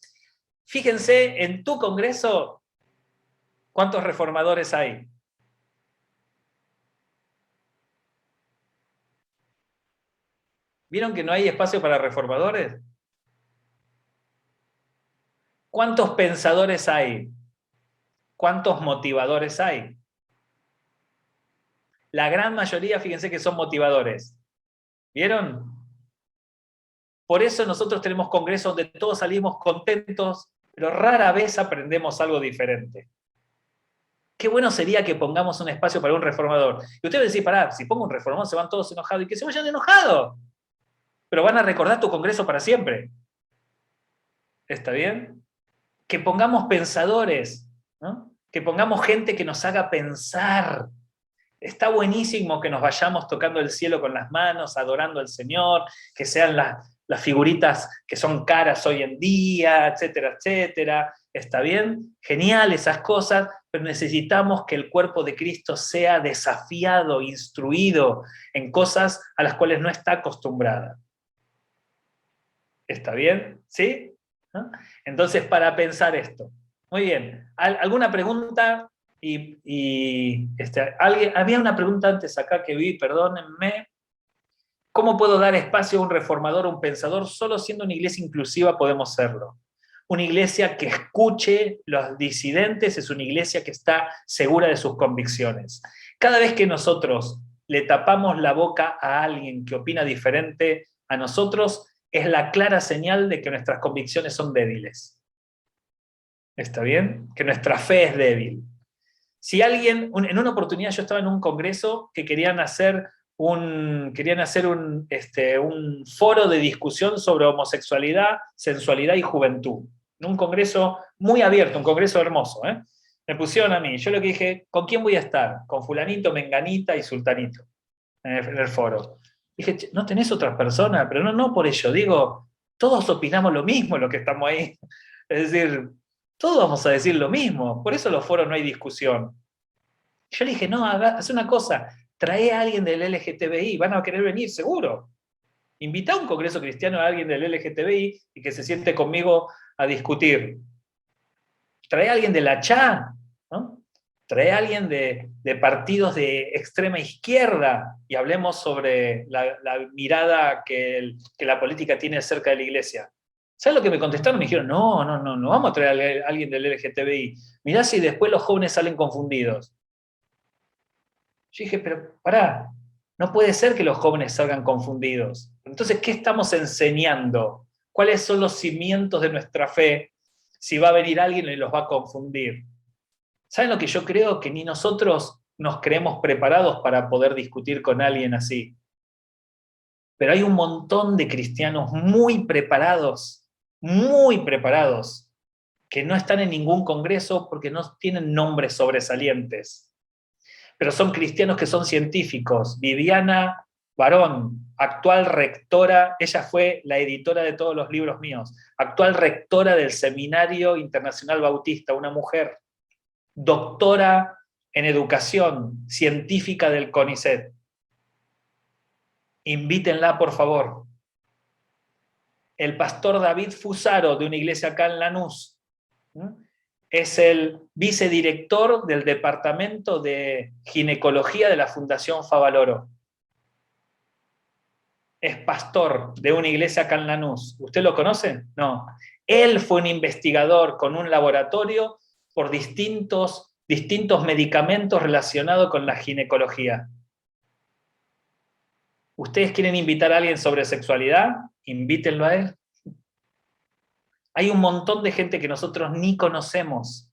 Fíjense en tu congreso cuántos reformadores hay. ¿Vieron que no hay espacio para reformadores? ¿Cuántos pensadores hay? ¿Cuántos motivadores hay? La gran mayoría, fíjense que son motivadores. ¿Vieron? Por eso nosotros tenemos congresos donde todos salimos contentos, pero rara vez aprendemos algo diferente. Qué bueno sería que pongamos un espacio para un reformador. Y usted va a decir, pará, si pongo un reformador se van todos enojados. Y que se vayan enojados. Pero van a recordar tu congreso para siempre. ¿Está bien? Que pongamos pensadores, ¿no? Que pongamos gente que nos haga pensar. Está buenísimo que nos vayamos tocando el cielo con las manos, adorando al Señor, que sean las figuritas que son caras hoy en día, etcétera, etcétera. ¿Está bien? Genial esas cosas, pero necesitamos que el cuerpo de Cristo sea desafiado, instruido en cosas a las cuales no está acostumbrada. ¿Está bien? ¿Sí? ¿No? Entonces, para pensar esto. Muy bien. ¿Alguna pregunta? Había una pregunta antes acá que vi, perdónenme. ¿Cómo puedo dar espacio a un reformador, a un pensador? Solo siendo una iglesia inclusiva podemos serlo. Una iglesia que escuche los disidentes es una iglesia que está segura de sus convicciones. Cada vez que nosotros le tapamos la boca a alguien que opina diferente a nosotros, es la clara señal de que nuestras convicciones son débiles. ¿Está bien? Que nuestra fe es débil. Si alguien, en una oportunidad yo estaba en un congreso que querían hacer un foro de discusión sobre homosexualidad, sensualidad y juventud. Un congreso muy abierto, un congreso hermoso. Me pusieron a mí, yo lo que dije, ¿con quién voy a estar? Con fulanito, menganita y sultanito en el foro. Dije, ¿no tenés otras personas? Pero no por ello, digo, todos opinamos lo mismo los que estamos ahí. Es decir, todos vamos a decir lo mismo, por eso en los foros no hay discusión. Yo le dije, no, haz una cosa, trae a alguien del LGTBI, van a querer venir, seguro. Invita a un congreso cristiano a alguien del LGTBI y que se siente conmigo a discutir. Trae a alguien de la CHA, ¿no? Trae a alguien de partidos de extrema izquierda y hablemos sobre la mirada que la política tiene acerca de la iglesia. ¿Sabes lo que me contestaron? Me dijeron, no vamos a traer a alguien del LGTBI. Mirá si después los jóvenes salen confundidos. Yo dije, pero pará, no puede ser que los jóvenes salgan confundidos. Entonces, ¿qué estamos enseñando? ¿Cuáles son los cimientos de nuestra fe si va a venir alguien y los va a confundir? ¿Saben lo que yo creo? Que ni nosotros nos creemos preparados para poder discutir con alguien así. Pero hay un montón de cristianos muy preparados, que no están en ningún congreso porque no tienen nombres sobresalientes. Pero son cristianos que son científicos. Viviana Barón, actual rectora, ella fue la editora de todos los libros míos, actual rectora del Seminario Internacional Bautista, una mujer, doctora en educación científica del CONICET. Invítenla, por favor. El pastor David Fusaro, de una iglesia acá en Lanús, es el vicedirector del Departamento de Ginecología de la Fundación Favaloro. Es pastor de una iglesia acá en Lanús. ¿Usted lo conoce? No. Él fue un investigador con un laboratorio por distintos medicamentos relacionados con la ginecología. ¿Ustedes quieren invitar a alguien sobre sexualidad? Invítenlo a él. Hay un montón de gente que nosotros ni conocemos.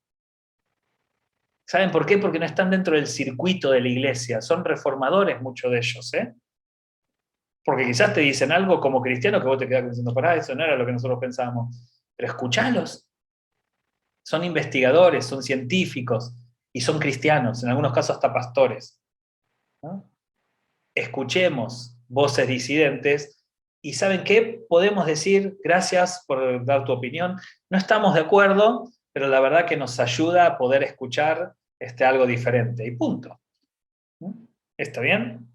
¿Saben por qué? Porque no están dentro del circuito de la iglesia. Son reformadores muchos de ellos, ¿eh? Porque quizás te dicen algo como cristiano que vos te quedás diciendo, pará, eso no era lo que nosotros pensábamos. Pero escuchalos. Son investigadores, son científicos y son cristianos, en algunos casos hasta pastores, ¿no? Escuchemos voces disidentes y ¿saben qué? Podemos decir, gracias por dar tu opinión, no estamos de acuerdo, pero la verdad que nos ayuda a poder escuchar algo diferente, y punto. ¿Está bien?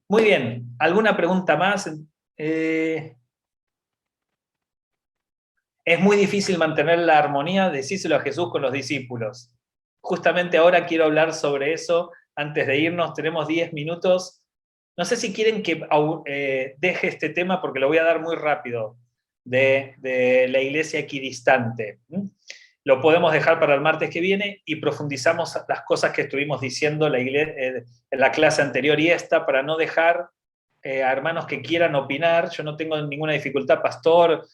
Muy bien, ¿alguna pregunta más? Es muy difícil mantener la armonía, decíselo a Jesús con los discípulos. Justamente ahora quiero hablar sobre eso. Antes de irnos, tenemos 10 minutos. No sé si quieren que deje este tema, porque lo voy a dar muy rápido, de la iglesia equidistante. Lo podemos dejar para el martes que viene y profundizamos las cosas que estuvimos diciendo en la clase anterior y esta, para no dejar a hermanos que quieran opinar. Yo no tengo ninguna dificultad, pastor,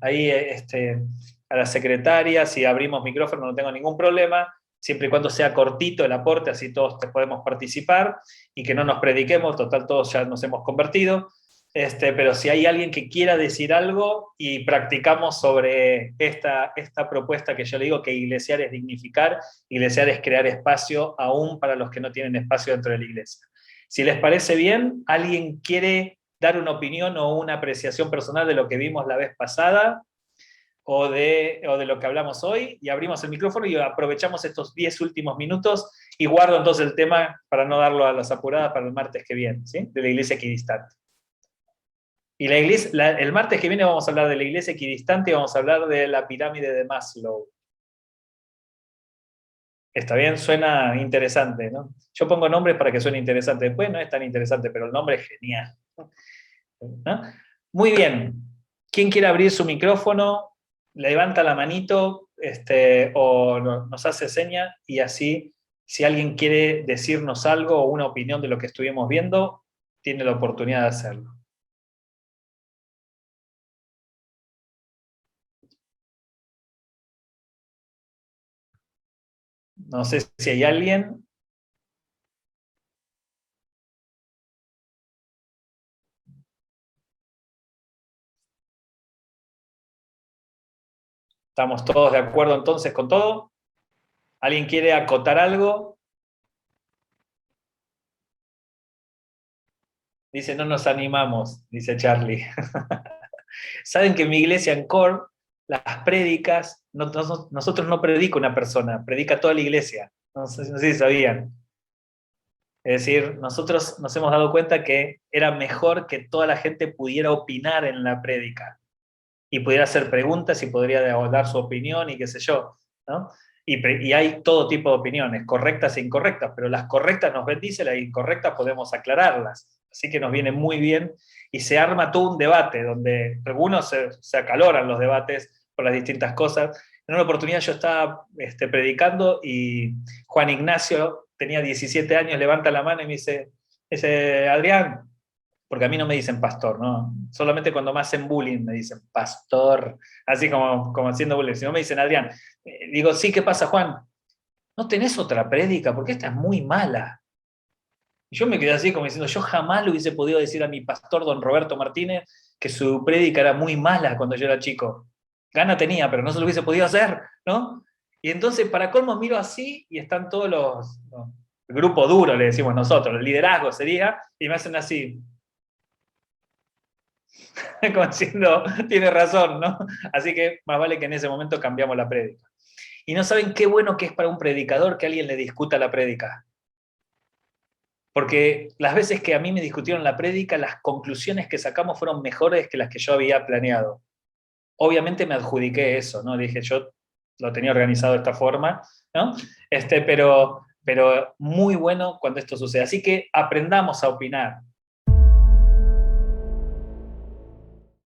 ahí a la secretaria, si abrimos micrófono no tengo ningún problema, siempre y cuando sea cortito el aporte, así todos podemos participar, y que no nos prediquemos, total todos ya nos hemos convertido. Pero si hay alguien que quiera decir algo y practicamos sobre esta propuesta que yo le digo, que iglesiar es dignificar, iglesiar es crear espacio aún para los que no tienen espacio dentro de la iglesia. Si les parece bien, ¿alguien quiere dar una opinión o una apreciación personal de lo que vimos la vez pasada o de lo que hablamos hoy? Y abrimos el micrófono y aprovechamos estos 10 últimos minutos y guardo entonces el tema para no darlo a las apuradas para el martes que viene, ¿sí? De la iglesia equidistante. Y el martes que viene vamos a hablar de la iglesia equidistante y vamos a hablar de la pirámide de Maslow. Está bien, suena interesante, ¿no? Yo pongo nombres para que suene interesante. Después no es tan interesante, pero el nombre es genial, ¿no? Muy bien. ¿Quién quiere abrir su micrófono? Levanta la manito o nos hace seña, y así, si alguien quiere decirnos algo o una opinión de lo que estuvimos viendo, tiene la oportunidad de hacerlo. No sé si hay alguien. ¿Estamos todos de acuerdo entonces con todo? ¿Alguien quiere acotar algo? Dice, no nos animamos, dice Charlie. Saben que en mi iglesia en Cor, las prédicas, nosotros no predica una persona, predica toda la iglesia. No sé si sabían. Es decir, nosotros nos hemos dado cuenta que era mejor que toda la gente pudiera opinar en la prédica y pudiera hacer preguntas y podría dar su opinión y qué sé yo, ¿no? Y hay todo tipo de opiniones, correctas e incorrectas, pero las correctas nos bendice, las incorrectas podemos aclararlas. Así que nos viene muy bien y se arma todo un debate donde algunos se acaloran los debates por las distintas cosas. En una oportunidad yo estaba predicando y Juan Ignacio tenía 17 años, levanta la mano y me dice, Adrián, porque a mí no me dicen pastor, ¿no? Solamente cuando me hacen bullying me dicen pastor, así como haciendo bullying. Si no me dicen Adrián, digo, sí, ¿qué pasa, Juan? ¿No tenés otra prédica? Porque esta es muy mala. Y yo me quedé así como diciendo, yo jamás le hubiese podido decir a mi pastor, don Roberto Martínez, que su prédica era muy mala cuando yo era chico. Gana tenía, pero no se lo hubiese podido hacer, ¿no? Y entonces, para colmo, miro así y están todos el grupo duro, le decimos nosotros, el liderazgo sería, y me hacen así. Como diciendo, tiene razón, ¿no? Así que más vale que en ese momento cambiamos la prédica. Y no saben qué bueno que es para un predicador que alguien le discuta la prédica. Porque las veces que a mí me discutieron la prédica, las conclusiones que sacamos fueron mejores que las que yo había planeado. Obviamente me adjudiqué eso, ¿no? Dije, yo lo tenía organizado de esta forma, ¿no? Pero muy bueno cuando esto sucede. Así que aprendamos a opinar.